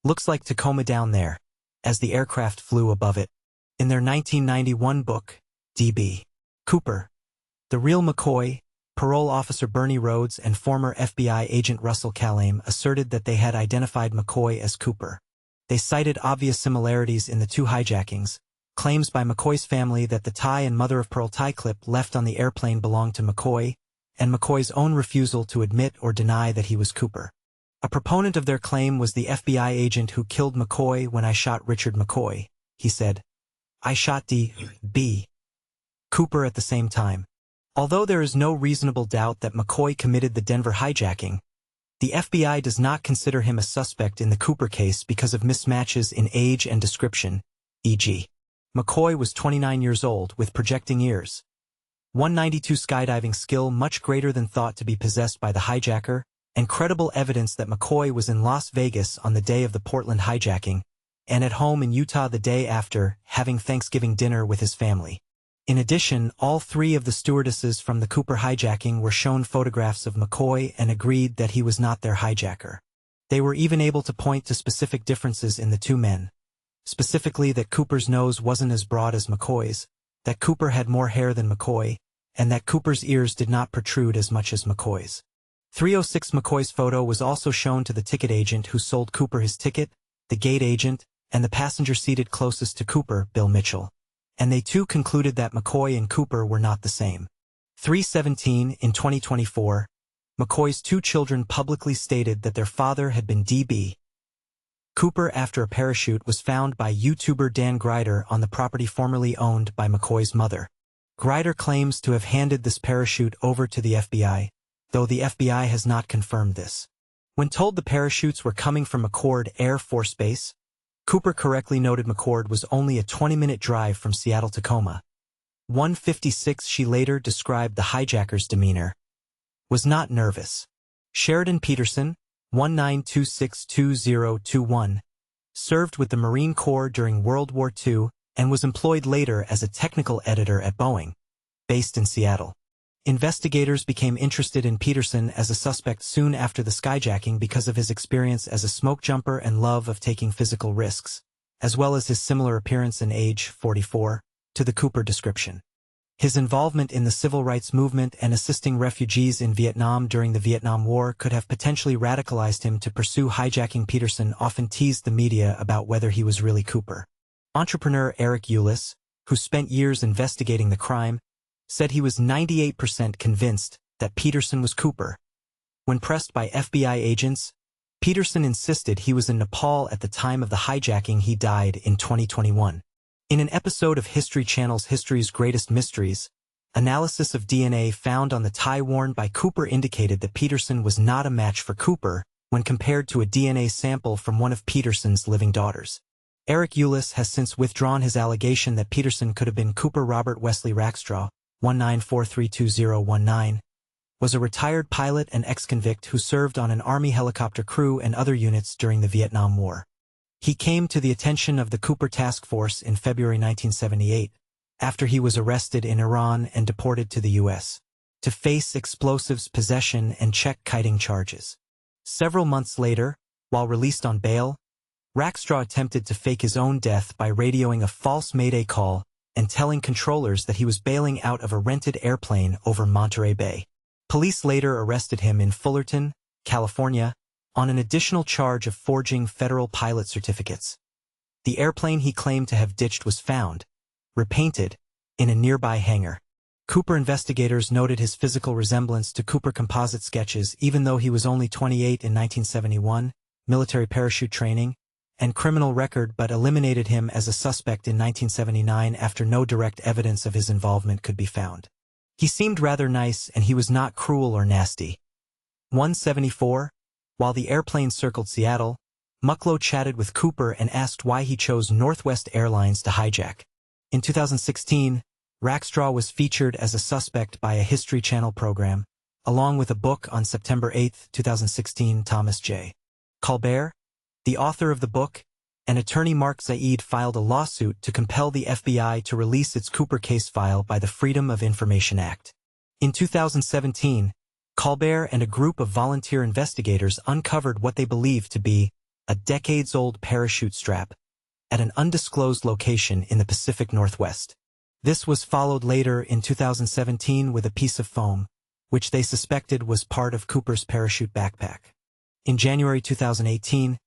"Looks like Tacoma down there," as the aircraft flew above it. In their 1991 book, D.B. Cooper, The Real McCoy, parole officer Bernie Rhodes and former FBI agent Russell Calame asserted that they had identified McCoy as Cooper. They cited obvious similarities in the 2 hijackings, claims by McCoy's family that the tie and mother-of-pearl tie clip left on the airplane belonged to McCoy, and McCoy's own refusal to admit or deny that he was Cooper. A proponent of their claim was the FBI agent who killed McCoy. "When I shot Richard McCoy," he said, "I shot D.B. Cooper at the same time." Although there is no reasonable doubt that McCoy committed the Denver hijacking, the FBI does not consider him a suspect in the Cooper case because of mismatches in age and description, e.g. McCoy was 29 years old with projecting ears. 192 skydiving skill much greater than thought to be possessed by the hijacker, and credible evidence that McCoy was in Las Vegas on the day of the Portland hijacking, and at home in Utah the day after, having Thanksgiving dinner with his family. In addition, all 3 of the stewardesses from the Cooper hijacking were shown photographs of McCoy and agreed that he was not their hijacker. They were even able to point to specific differences in the 2 men. Specifically that Cooper's nose wasn't as broad as McCoy's, that Cooper had more hair than McCoy, and that Cooper's ears did not protrude as much as McCoy's. 306 McCoy's photo was also shown to the ticket agent who sold Cooper his ticket, the gate agent, and the passenger seated closest to Cooper, Bill Mitchell. And they too concluded that McCoy and Cooper were not the same. 317 in 2024, McCoy's 2 children publicly stated that their father had been D.B. Cooper after a parachute was found by YouTuber Dan Grider on the property formerly owned by McCoy's mother. Grider claims to have handed this parachute over to the FBI, though the FBI has not confirmed this. When told the parachutes were coming from McCord Air Force Base, Cooper correctly noted McCord was only a 20-minute drive from Seattle-Tacoma. 1:56 she later described the hijacker's demeanor. Was not nervous. Sheridan Peterson, 19262021, served with the Marine Corps during World War II and was employed later as a technical editor at Boeing, based in Seattle. Investigators became interested in Peterson as a suspect soon after the skyjacking because of his experience as a smoke jumper and love of taking physical risks, as well as his similar appearance and age, 44, to the Cooper description. His involvement in the civil rights movement and assisting refugees in Vietnam during the Vietnam War could have potentially radicalized him to pursue hijacking. Peterson often teased the media about whether he was really Cooper. Entrepreneur Eric Ulis, who spent years investigating the crime, said he was 98% convinced that Peterson was Cooper. When pressed by FBI agents, Peterson insisted he was in Nepal at the time of the hijacking. He died in 2021. In an episode of History Channel's History's Greatest Mysteries, analysis of DNA found on the tie worn by Cooper indicated that Peterson was not a match for Cooper when compared to a DNA sample from one of Peterson's living daughters. Eric Ulis has since withdrawn his allegation that Peterson could have been Cooper. Robert Wesley Rackstraw, 19432019, was a retired pilot and ex-convict who served on an Army helicopter crew and other units during the Vietnam War. He came to the attention of the Cooper Task Force in February 1978, after he was arrested in Iran and deported to the U.S. to face explosives possession and check-kiting charges. Several months later, while released on bail, Rackstraw attempted to fake his own death by radioing a false Mayday call and telling controllers that he was bailing out of a rented airplane over Monterey Bay. Police later arrested him in Fullerton, California, on an additional charge of forging federal pilot certificates. The airplane he claimed to have ditched was found, repainted, in a nearby hangar. Cooper investigators noted his physical resemblance to Cooper composite sketches even though he was only 28 in 1971, military parachute training, and criminal record, but eliminated him as a suspect in 1979 after no direct evidence of his involvement could be found. He seemed rather nice and he was not cruel or nasty. 174. While the airplane circled Seattle, Mucklow chatted with Cooper and asked why he chose Northwest Airlines to hijack. In 2016, Rackstraw was featured as a suspect by a History Channel program, along with a book on September 8, 2016. Thomas J. Colbert, the author of the book, and attorney Mark Zaid filed a lawsuit to compel the FBI to release its Cooper case file by the Freedom of Information Act. In 2017, Colbert and a group of volunteer investigators uncovered what they believed to be a decades-old parachute strap at an undisclosed location in the Pacific Northwest. This was followed later in 2017 with a piece of foam, which they suspected was part of Cooper's parachute backpack. In January 2018,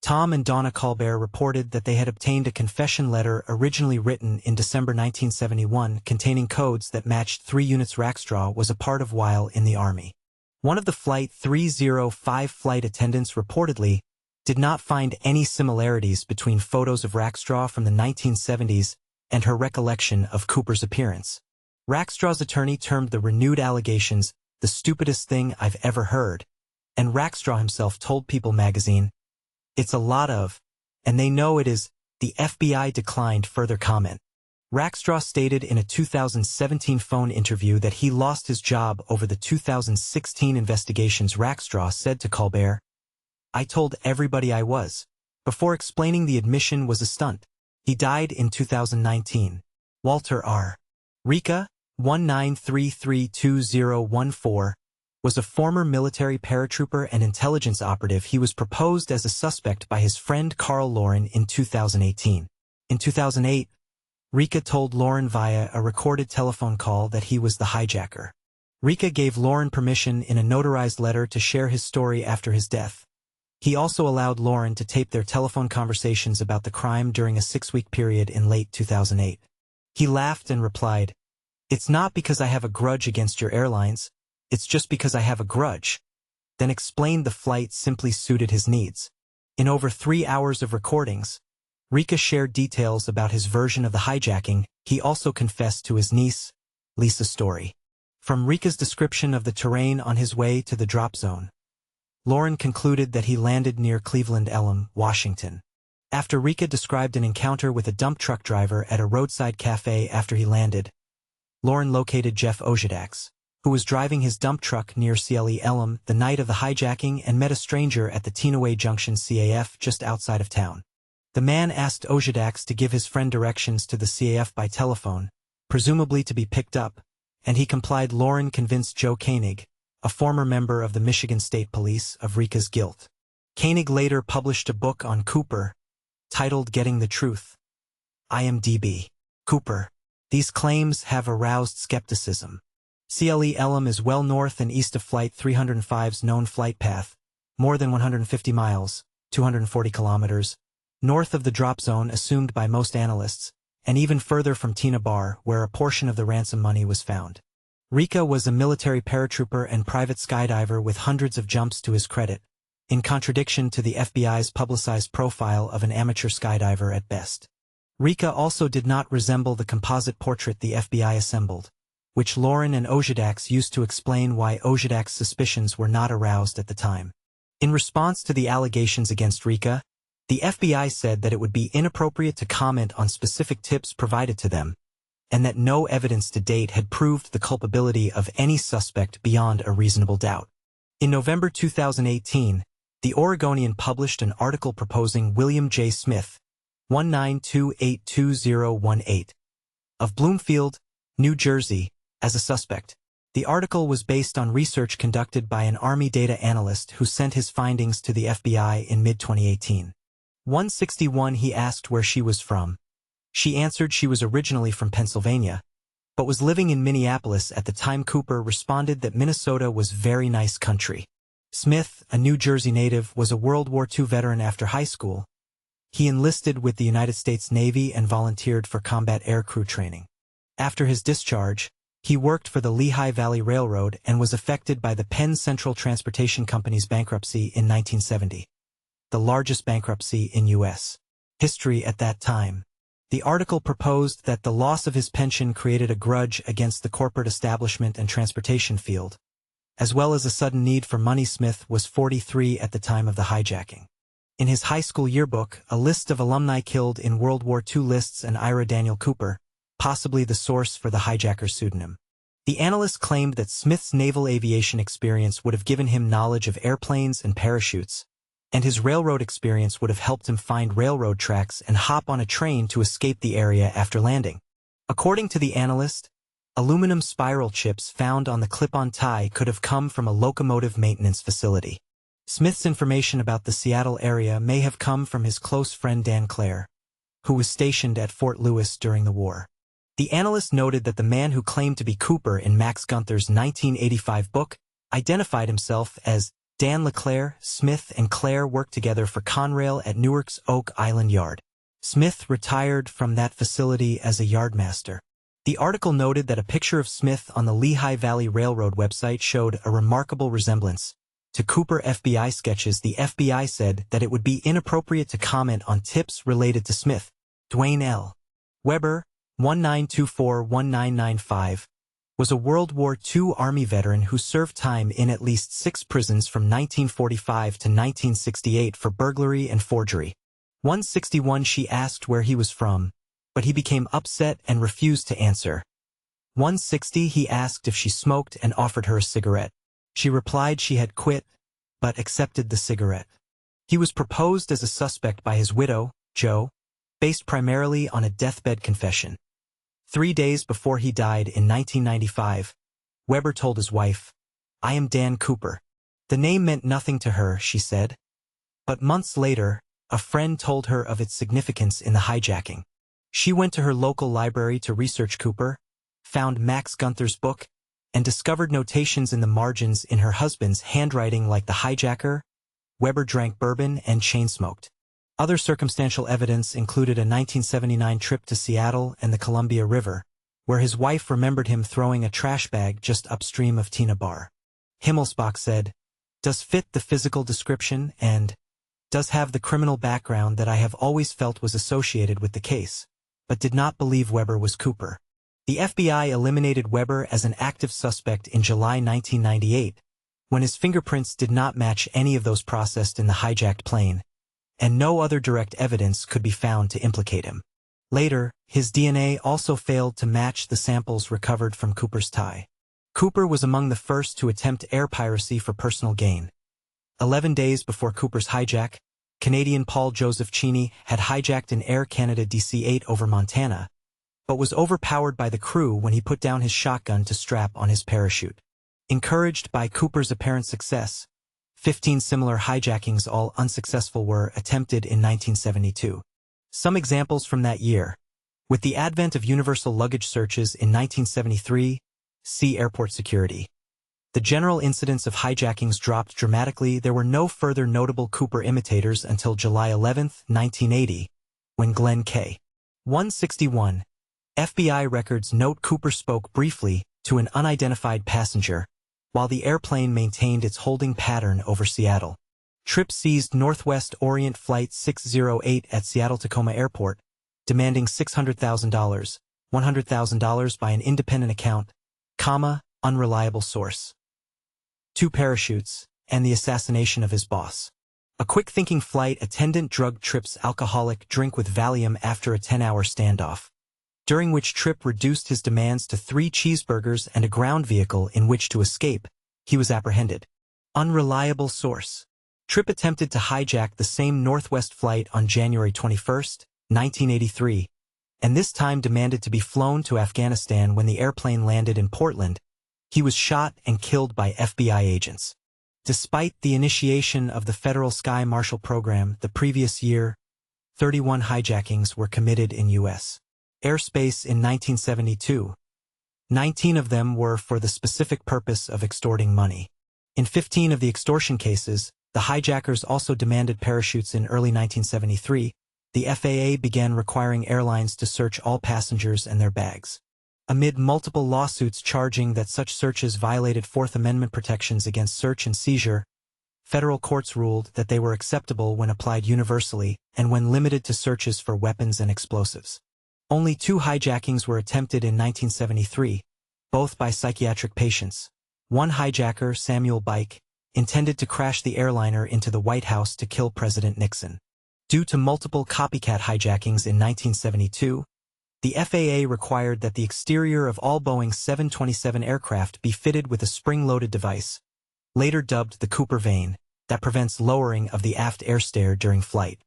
Tom and Donna Colbert reported that they had obtained a confession letter originally written in December 1971 containing codes that matched 3 units. Rackstraw was a part of while in the Army. One of the Flight 305 flight attendants reportedly did not find any similarities between photos of Rackstraw from the 1970s and her recollection of Cooper's appearance. Rackstraw's attorney termed the renewed allegations the stupidest thing I've ever heard, and Rackstraw himself told People magazine, "It's a lot of, and they know it is." The FBI declined further comment. Rackstraw stated in a 2017 phone interview that he lost his job over the 2016 investigations. Rackstraw said to Colbert, "I told everybody I was," before explaining the admission was a stunt. He died in 2019. Walter R. Rika, 19332014, was a former military paratrooper and intelligence operative. He was proposed as a suspect by his friend Carl Lauren in 2018. In 2008, Rika told Lauren via a recorded telephone call that he was the hijacker. Rika gave Lauren permission in a notarized letter to share his story after his death. He also allowed Lauren to tape their telephone conversations about the crime during a 6-week period in late 2008. He laughed and replied, "It's not because I have a grudge against your airlines. It's just because I have a grudge," then explained the flight simply suited his needs. In over 3 hours of recordings, Rika shared details about his version of the hijacking. He also confessed to his niece, Lisa's story. From Rika's description of the terrain on his way to the drop zone, Lauren concluded that he landed near Cleveland Elm, Washington. After Rika described an encounter with a dump truck driver at a roadside cafe after he landed, Lauren located Jeff Ojadax, who was driving his dump truck near CLE Elm the night of the hijacking, and met a stranger at the Teenaway Junction CAF just outside of town. The man asked Ojadax to give his friend directions to the CAF by telephone, presumably to be picked up, and he complied. Lauren convinced Joe Koenig, a former member of the Michigan State Police, of Rika's guilt. Koenig later published a book on Cooper, titled Getting the Truth. IMDb. Cooper, These claims have aroused skepticism. CLE Elam is well north and east of Flight 305's known flight path, more than 150 miles, 240 kilometers, north of the drop zone assumed by most analysts, and even further from Tina Bar, where a portion of the ransom money was found. Rika was a military paratrooper and private skydiver with hundreds of jumps to his credit, in contradiction to the FBI's publicized profile of an amateur skydiver at best. Rika also did not resemble the composite portrait the FBI assembled, which Lauren and Ojadax used to explain why Ojadak's suspicions were not aroused at the time. In response to the allegations against Rika, the FBI said that it would be inappropriate to comment on specific tips provided to them, and that no evidence to date had proved the culpability of any suspect beyond a reasonable doubt. In November 2018, the Oregonian published an article proposing William J. Smith, 192822018, of Bloomfield, New Jersey, as a suspect. The article was based on research conducted by an Army data analyst who sent his findings to the FBI in mid-2018. 161 He asked where she was from. She answered she was originally from Pennsylvania, but was living in Minneapolis at the time. Cooper responded that Minnesota was very nice country. Smith, a New Jersey native, was a World War II veteran. After high school, he enlisted with the United States Navy and volunteered for combat aircrew training. After his discharge, he worked for the Lehigh Valley Railroad and was affected by the Penn Central Transportation Company's bankruptcy in 1970, the largest bankruptcy in U.S. history at that time. The article proposed that the loss of his pension created a grudge against the corporate establishment and transportation field, as well as a sudden need for money. Smith was 43 at the time of the hijacking. In his high school yearbook, a list of alumni killed in World War II lists and Ira Daniel Cooper, possibly the source for the hijacker's pseudonym. The analyst claimed that Smith's naval aviation experience would have given him knowledge of airplanes and parachutes, and his railroad experience would have helped him find railroad tracks and hop on a train to escape the area after landing. According to the analyst, aluminum spiral chips found on the clip-on tie could have come from a locomotive maintenance facility. Smith's information about the Seattle area may have come from his close friend Dan Clare, who was stationed at Fort Lewis during the war. The analyst noted that the man who claimed to be Cooper in Max Gunther's 1985 book identified himself as Dan LeClaire. Smith and Clare worked together for Conrail at Newark's Oak Island Yard. Smith retired from that facility as a yardmaster. The article noted that a picture of Smith on the Lehigh Valley Railroad website showed a remarkable resemblance to Cooper FBI sketches. The FBI said that it would be inappropriate to comment on tips related to Smith. Dwayne L. Weber, 1924-1995, was a World War II Army veteran who served time in at least 6 prisons from 1945 to 1968 for burglary and forgery. 161 She asked where he was from, but he became upset and refused to answer. 160 He asked if she smoked and offered her a cigarette. She replied she had quit, but accepted the cigarette. He was proposed as a suspect by his widow, Jo, based primarily on a deathbed confession. 3 days before he died in 1995, Weber told his wife, "I am Dan Cooper." The name meant nothing to her, she said. But months later, a friend told her of its significance in the hijacking. She went to her local library to research Cooper, found Max Gunther's book, and discovered notations in the margins in her husband's handwriting like the hijacker, Weber drank bourbon and chain-smoked. Other circumstantial evidence included a 1979 trip to Seattle and the Columbia River, where his wife remembered him throwing a trash bag just upstream of Tina Bar. Himmelsbach said, "Does fit the physical description and does have the criminal background that I have always felt was associated with the case, but did not believe Weber was Cooper." The FBI eliminated Weber as an active suspect in July 1998, when his fingerprints did not match any of those processed in the hijacked plane, and no other direct evidence could be found to implicate him. Later, his DNA also failed to match the samples recovered from Cooper's tie. Cooper was among the first to attempt air piracy for personal gain. 11 days before Cooper's hijack, Canadian Paul Joseph Cheney had hijacked an Air Canada DC-8 over Montana, but was overpowered by the crew when he put down his shotgun to strap on his parachute. Encouraged by Cooper's apparent success, 15 similar hijackings, all unsuccessful, were attempted in 1972. Some examples from that year: With the advent of universal luggage searches in 1973, see airport security. The general incidence of hijackings dropped dramatically. There were no further notable Cooper imitators until July 11, 1980, when Glenn K. 161. FBI records note Cooper spoke briefly to an unidentified passenger, while the airplane maintained its holding pattern over Seattle. Trip seized Northwest Orient Flight 608 at Seattle-Tacoma Airport, demanding $600,000, $100,000 by an independent account, unreliable source. 2 parachutes, and the assassination of his boss. A quick-thinking flight attendant drugged Tripp's alcoholic drink with Valium after a 10-hour standoff, during which Tripp reduced his demands to 3 cheeseburgers and a ground vehicle in which to escape. He was apprehended. Unreliable source. Tripp attempted to hijack the same Northwest flight on January 21, 1983, and this time demanded to be flown to Afghanistan. When the airplane landed in Portland, he was shot and killed by FBI agents. Despite the initiation of the federal Sky Marshal program the previous year, 31 hijackings were committed in U.S. airspace in 1972. 19 of them were for the specific purpose of extorting money. In 15 of the extortion cases, the hijackers also demanded parachutes. In early 1973, the FAA began requiring airlines to search all passengers and their bags. Amid multiple lawsuits charging that such searches violated Fourth Amendment protections against search and seizure, federal courts ruled that they were acceptable when applied universally and when limited to searches for weapons and explosives. Only 2 hijackings were attempted in 1973, both by psychiatric patients. One hijacker, Samuel Bike, intended to crash the airliner into the White House to kill President Nixon. Due to multiple copycat hijackings in 1972, the FAA required that the exterior of all Boeing 727 aircraft be fitted with a spring-loaded device, later dubbed the Cooper vane, that prevents lowering of the aft air stair during flight.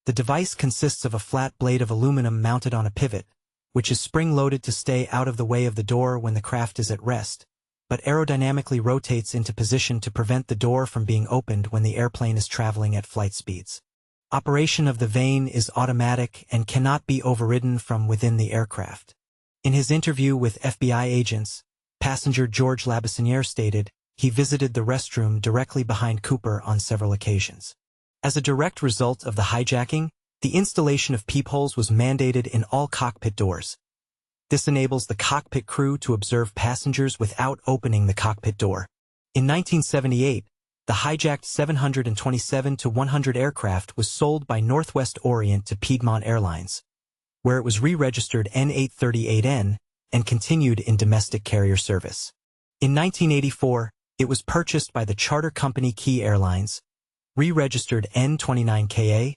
The device consists of a flat blade of aluminum mounted on a pivot, which is spring-loaded to stay out of the way of the door when the craft is at rest, but aerodynamically rotates into position to prevent the door from being opened when the airplane is traveling at flight speeds. Operation of the vane is automatic and cannot be overridden from within the aircraft. In his interview with FBI agents, passenger George Labussaniere stated he visited the restroom directly behind Cooper on several occasions. As a direct result of the hijacking, the installation of peepholes was mandated in all cockpit doors. This enables the cockpit crew to observe passengers without opening the cockpit door. In 1978, the hijacked 727-100 aircraft was sold by Northwest Orient to Piedmont Airlines, where it was re-registered N838N and continued in domestic carrier service. In 1984, it was purchased by the charter company Key Airlines, re-registered N29KA,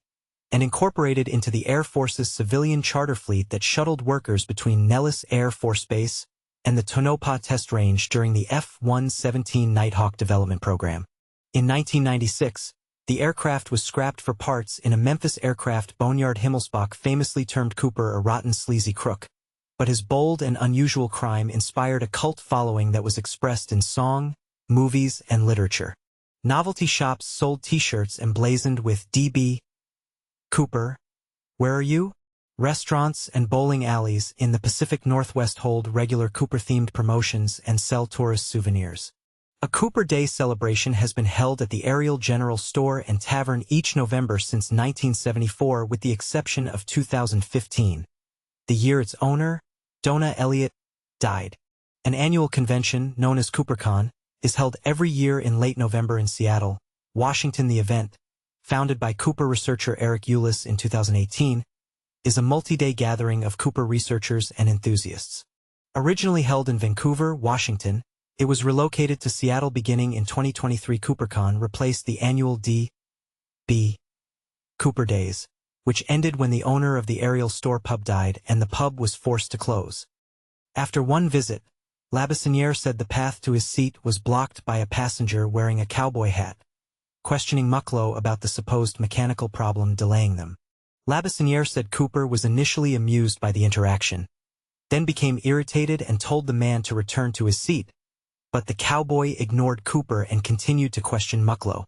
and incorporated into the Air Force's civilian charter fleet that shuttled workers between Nellis Air Force Base and the Tonopah Test Range during the F-117 Nighthawk development program. In 1996, the aircraft was scrapped for parts in a Memphis aircraft. Boneyard Himmelsbach famously termed Cooper a rotten, sleazy crook, but his bold and unusual crime inspired a cult following that was expressed in song, movies, and literature. Novelty shops sold T-shirts emblazoned with D.B. Cooper, where are you? Restaurants and bowling alleys in the Pacific Northwest hold regular Cooper-themed promotions and sell tourist souvenirs. A Cooper Day celebration has been held at the Ariel General Store and Tavern each November since 1974 with the exception of 2015, the year its owner, Donna Elliott, died. An annual convention, known as CooperCon, is held every year in late November in Seattle, Washington. The event, founded by Cooper researcher Eric Ulis in 2018, is a multi-day gathering of Cooper researchers and enthusiasts. Originally held in Vancouver, Washington, it was relocated to Seattle beginning in 2023. CooperCon replaced the annual D.B. Cooper Days, which ended when the owner of the Ariel Store pub died and the pub was forced to close. After one visit, Labussaniere said the path to his seat was blocked by a passenger wearing a cowboy hat, questioning Mucklow about the supposed mechanical problem delaying them. Labussaniere said Cooper was initially amused by the interaction, then became irritated and told the man to return to his seat, but the cowboy ignored Cooper and continued to question Mucklow.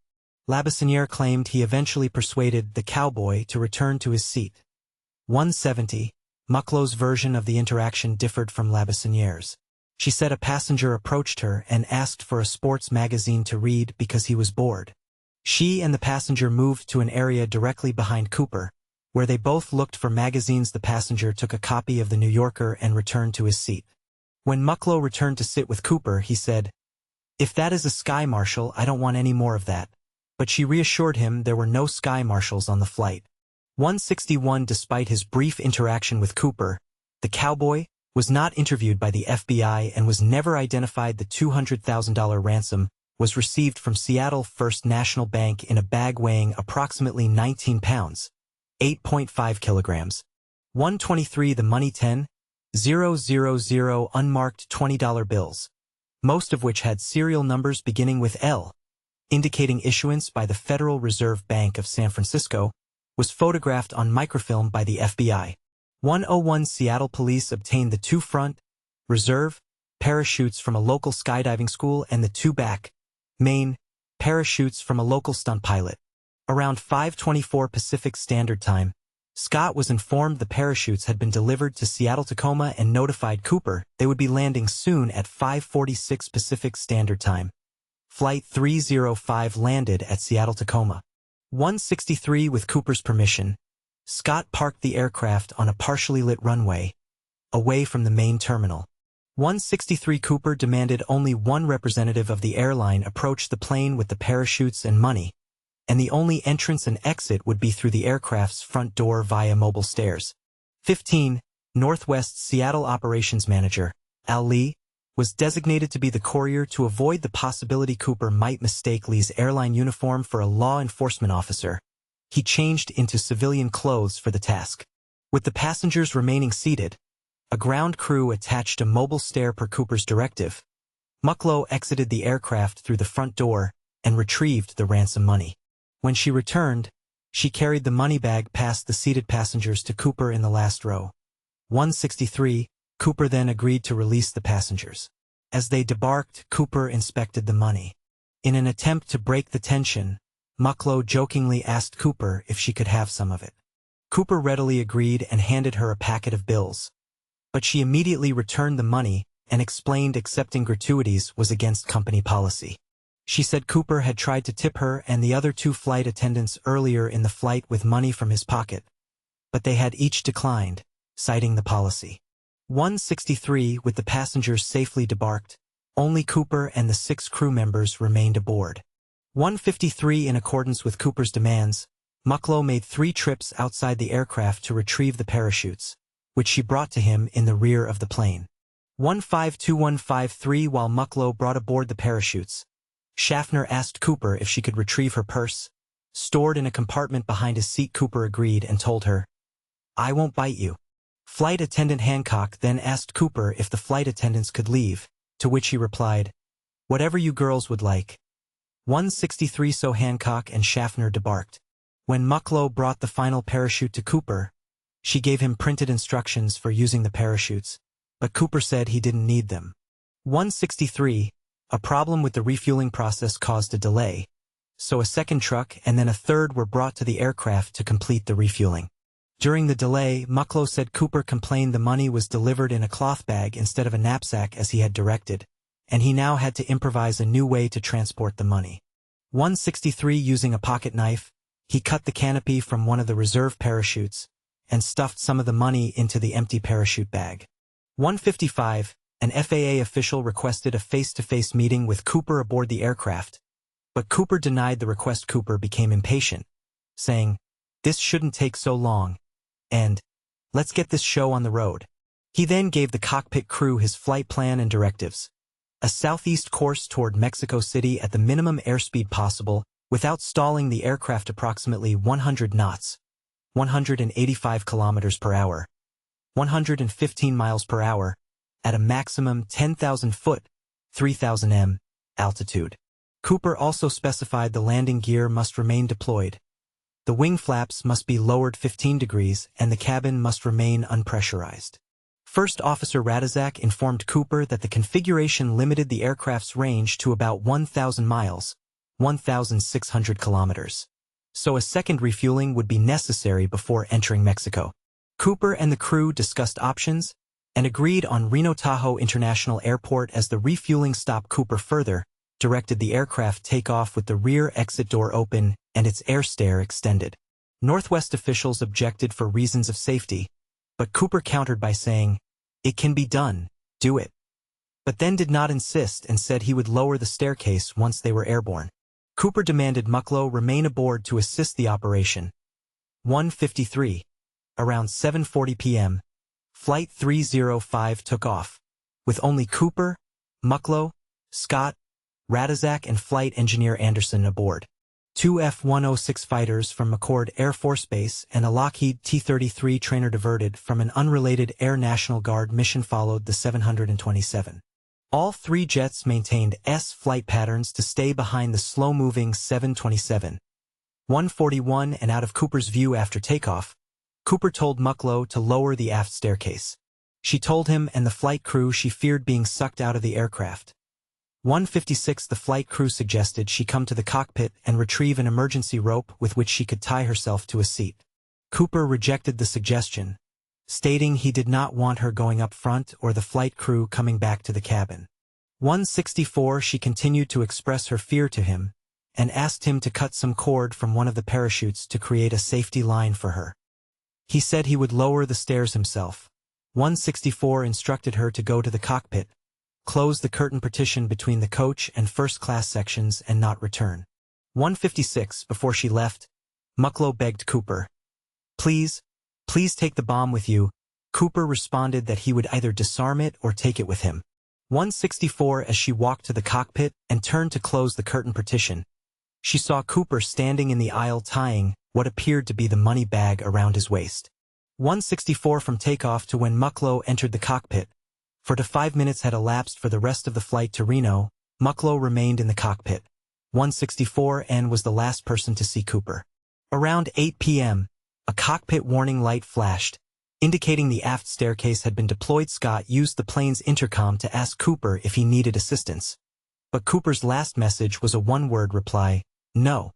Labussaniere claimed he eventually persuaded the cowboy to return to his seat. 170. Mucklow's version of the interaction differed from Labissière's. She said a passenger approached her and asked for a sports magazine to read because he was bored. She and the passenger moved to an area directly behind Cooper, where they both looked for magazines. The passenger took a copy of The New Yorker and returned to his seat. When Mucklow returned to sit with Cooper, he said, "If that is a sky marshal, I don't want any more of that." But she reassured him there were no sky marshals on the flight. 161. Despite his brief interaction with Cooper, the cowboy was not interviewed by the FBI and was never identified. The $200,000 ransom was received from Seattle First National Bank in a bag weighing approximately 19 pounds, 8.5 kilograms. 123. The money 10,000 unmarked $20 bills, most of which had serial numbers beginning with L, indicating issuance by the Federal Reserve Bank of San Francisco, was photographed on microfilm by the FBI. 101. Seattle police obtained the 2 front, reserve, parachutes from a local skydiving school and the 2 back, main, parachutes from a local stunt pilot. Around 5:24 Pacific Standard Time, Scott was informed the parachutes had been delivered to Seattle-Tacoma and notified Cooper they would be landing soon at 5:46 Pacific Standard Time. Flight 305 landed at Seattle-Tacoma. 163. With Cooper's permission, Scott parked the aircraft on a partially lit runway, away from the main terminal. 163. Cooper demanded only one representative of the airline approach the plane with the parachutes and money, and the only entrance and exit would be through the aircraft's front door via mobile stairs. 15. Northwest Seattle Operations Manager, Al Lee, was designated to be the courier to avoid the possibility Cooper might mistake Lee's airline uniform for a law enforcement officer. He changed into civilian clothes for the task. With the passengers remaining seated, a ground crew attached a mobile stair per Cooper's directive. Mucklow exited the aircraft through the front door and retrieved the ransom money. When she returned, she carried the money bag past the seated passengers to Cooper in the last row. 163. Cooper then agreed to release the passengers. As they debarked, Cooper inspected the money. In an attempt to break the tension, Mucklow jokingly asked Cooper if she could have some of it. Cooper readily agreed and handed her a packet of bills. But she immediately returned the money and explained accepting gratuities was against company policy. She said Cooper had tried to tip her and the other 2 flight attendants earlier in the flight with money from his pocket, but they had each declined, citing the policy. 163. With the passengers safely debarked, only Cooper and the 6 crew members remained aboard. 153. In accordance with Cooper's demands, Mucklow made 3 trips outside the aircraft to retrieve the parachutes, which she brought to him in the rear of the plane. 152-153. While Mucklow brought aboard the parachutes, Schaffner asked Cooper if she could retrieve her purse, stored in a compartment behind his seat. Cooper agreed and told her, "I won't bite you." Flight attendant Hancock then asked Cooper if the flight attendants could leave, to which he replied, "Whatever you girls would like." 163. So Hancock and Schaffner debarked. When Mucklow brought the final parachute to Cooper, she gave him printed instructions for using the parachutes, but Cooper said he didn't need them. 163. A problem with the refueling process caused a delay, so a second truck and then a third were brought to the aircraft to complete the refueling. During the delay, Mucklow said Cooper complained the money was delivered in a cloth bag instead of a knapsack as he had directed, and he now had to improvise a new way to transport the money. 163. Using a pocket knife, he cut the canopy from one of the reserve parachutes and stuffed some of the money into the empty parachute bag. 155. An FAA official requested a face-to-face meeting with Cooper aboard the aircraft, but Cooper denied the request. Cooper became impatient, saying, "This shouldn't take so long," and "Let's get this show on the road." He then gave the cockpit crew his flight plan and directives: a southeast course toward Mexico City at the minimum airspeed possible, without stalling the aircraft approximately 100 knots, 185 kilometers per hour, 115 miles per hour, at a maximum 10,000 foot, 3,000 m, altitude. Cooper also specified the landing gear must remain deployed. The wing flaps must be lowered 15 degrees and the cabin must remain unpressurized. First Officer Radizak informed Cooper that the configuration limited the aircraft's range to about 1,000 miles, 1,600 kilometers. So a second refueling would be necessary before entering Mexico. Cooper and the crew discussed options and agreed on Reno Tahoe International Airport as the refueling stop. Cooper further directed the aircraft take off with the rear exit door open and its air stair extended. Northwest officials objected for reasons of safety, but Cooper countered by saying, "It can be done, do it," but then did not insist and said he would lower the staircase once they were airborne. Cooper demanded Mucklow remain aboard to assist the operation. 1:53. Around 7:40 p.m., Flight 305 took off, with only Cooper, Mucklow, Scott, Radazak and flight engineer Anderson aboard. Two F-106 fighters from McCord Air Force Base and a Lockheed T-33 trainer diverted from an unrelated Air National Guard mission followed the 727. All three jets maintained S flight patterns to stay behind the slow-moving 727. 1:41 and out of Cooper's view after takeoff, Cooper told Mucklow to lower the aft staircase. She told him and the flight crew she feared being sucked out of the aircraft. 1:56 the flight crew suggested she come to the cockpit and retrieve an emergency rope with which she could tie herself to a seat. Cooper rejected the suggestion, stating he did not want her going up front or the flight crew coming back to the cabin. 1:64 she continued to express her fear to him and asked him to cut some cord from one of the parachutes to create a safety line for her. He said he would lower the stairs himself. 1:64 instructed her to go to the cockpit, close the curtain partition between the coach and first-class sections and not return. 1:56 before she left, Mucklow begged Cooper, please take the bomb with you." Cooper responded that he would either disarm it or take it with him. 1:64 as she walked to the cockpit and turned to close the curtain partition, she saw Cooper standing in the aisle tying what appeared to be the money bag around his waist. 1:64 from takeoff to when Mucklow entered the cockpit. 45 minutes had elapsed for the rest of the flight to Reno. Mucklow remained in the cockpit. 1:64 and was the last person to see Cooper. Around 8 p.m., a cockpit warning light flashed, indicating the aft staircase had been deployed. Scott used the plane's intercom to ask Cooper if he needed assistance. But Cooper's last message was a one-word reply, "No."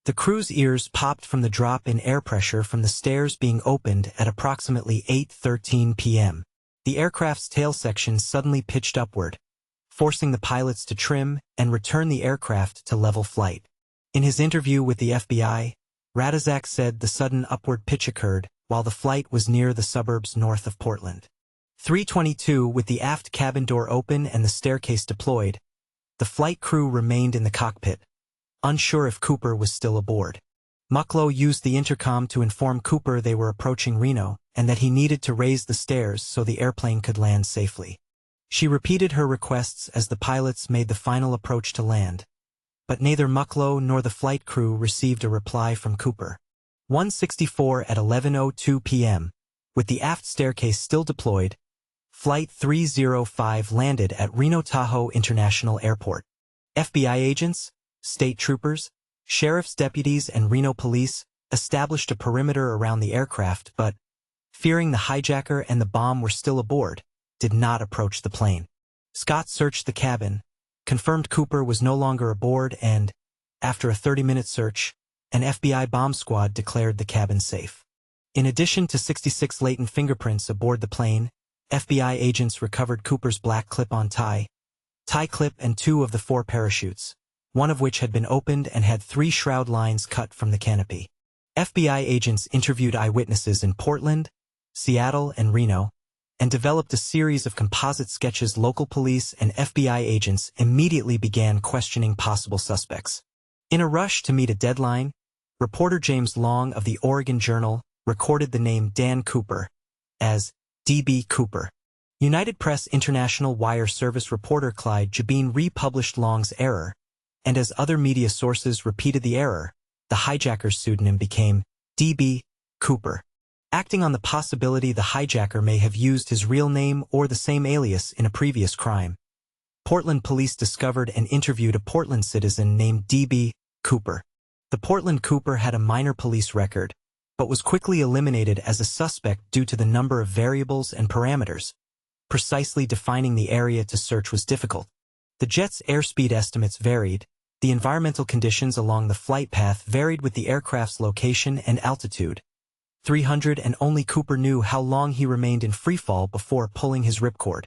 The crew's ears popped from the drop in air pressure from the stairs being opened at approximately 8:13 p.m. The aircraft's tail section suddenly pitched upward, forcing the pilots to trim and return the aircraft to level flight. In his interview with the FBI, Radazak said the sudden upward pitch occurred while the flight was near the suburbs north of Portland. 3:22 with the aft cabin door open and the staircase deployed, the flight crew remained in the cockpit, unsure if Cooper was still aboard. Mucklow used the intercom to inform Cooper they were approaching Reno and that he needed to raise the stairs so the airplane could land safely. She repeated her requests as the pilots made the final approach to land, but neither Mucklow nor the flight crew received a reply from Cooper. 1:64 at 11:02 p.m., with the aft staircase still deployed, Flight 305 landed at Reno Tahoe International Airport. FBI agents, state troopers, sheriff's deputies and Reno police established a perimeter around the aircraft but, fearing the hijacker and the bomb were still aboard, did not approach the plane. Scott searched the cabin, confirmed Cooper was no longer aboard and, after a 30-minute search, an FBI bomb squad declared the cabin safe. In addition to 66 latent fingerprints aboard the plane, FBI agents recovered Cooper's black clip-on tie clip and 2 of the 4 parachutes, one of which had been opened and had 3 shroud lines cut from the canopy. FBI agents interviewed eyewitnesses in Portland, Seattle, and Reno, and developed a series of composite sketches. Local police and FBI agents immediately began questioning possible suspects. In a rush to meet a deadline, reporter James Long of the Oregon Journal recorded the name Dan Cooper as D.B. Cooper. United Press International Wire Service reporter Clyde Jabin republished Long's error, and as other media sources repeated the error, the hijacker's pseudonym became D.B. Cooper. Acting on the possibility the hijacker may have used his real name or the same alias in a previous crime, Portland police discovered and interviewed a Portland citizen named D.B. Cooper. The Portland Cooper had a minor police record, but was quickly eliminated as a suspect due to the number of variables and parameters. Precisely defining the area to search was difficult. The jet's airspeed estimates varied, the environmental conditions along the flight path varied with the aircraft's location and altitude. 300 and only Cooper knew how long he remained in freefall before pulling his ripcord.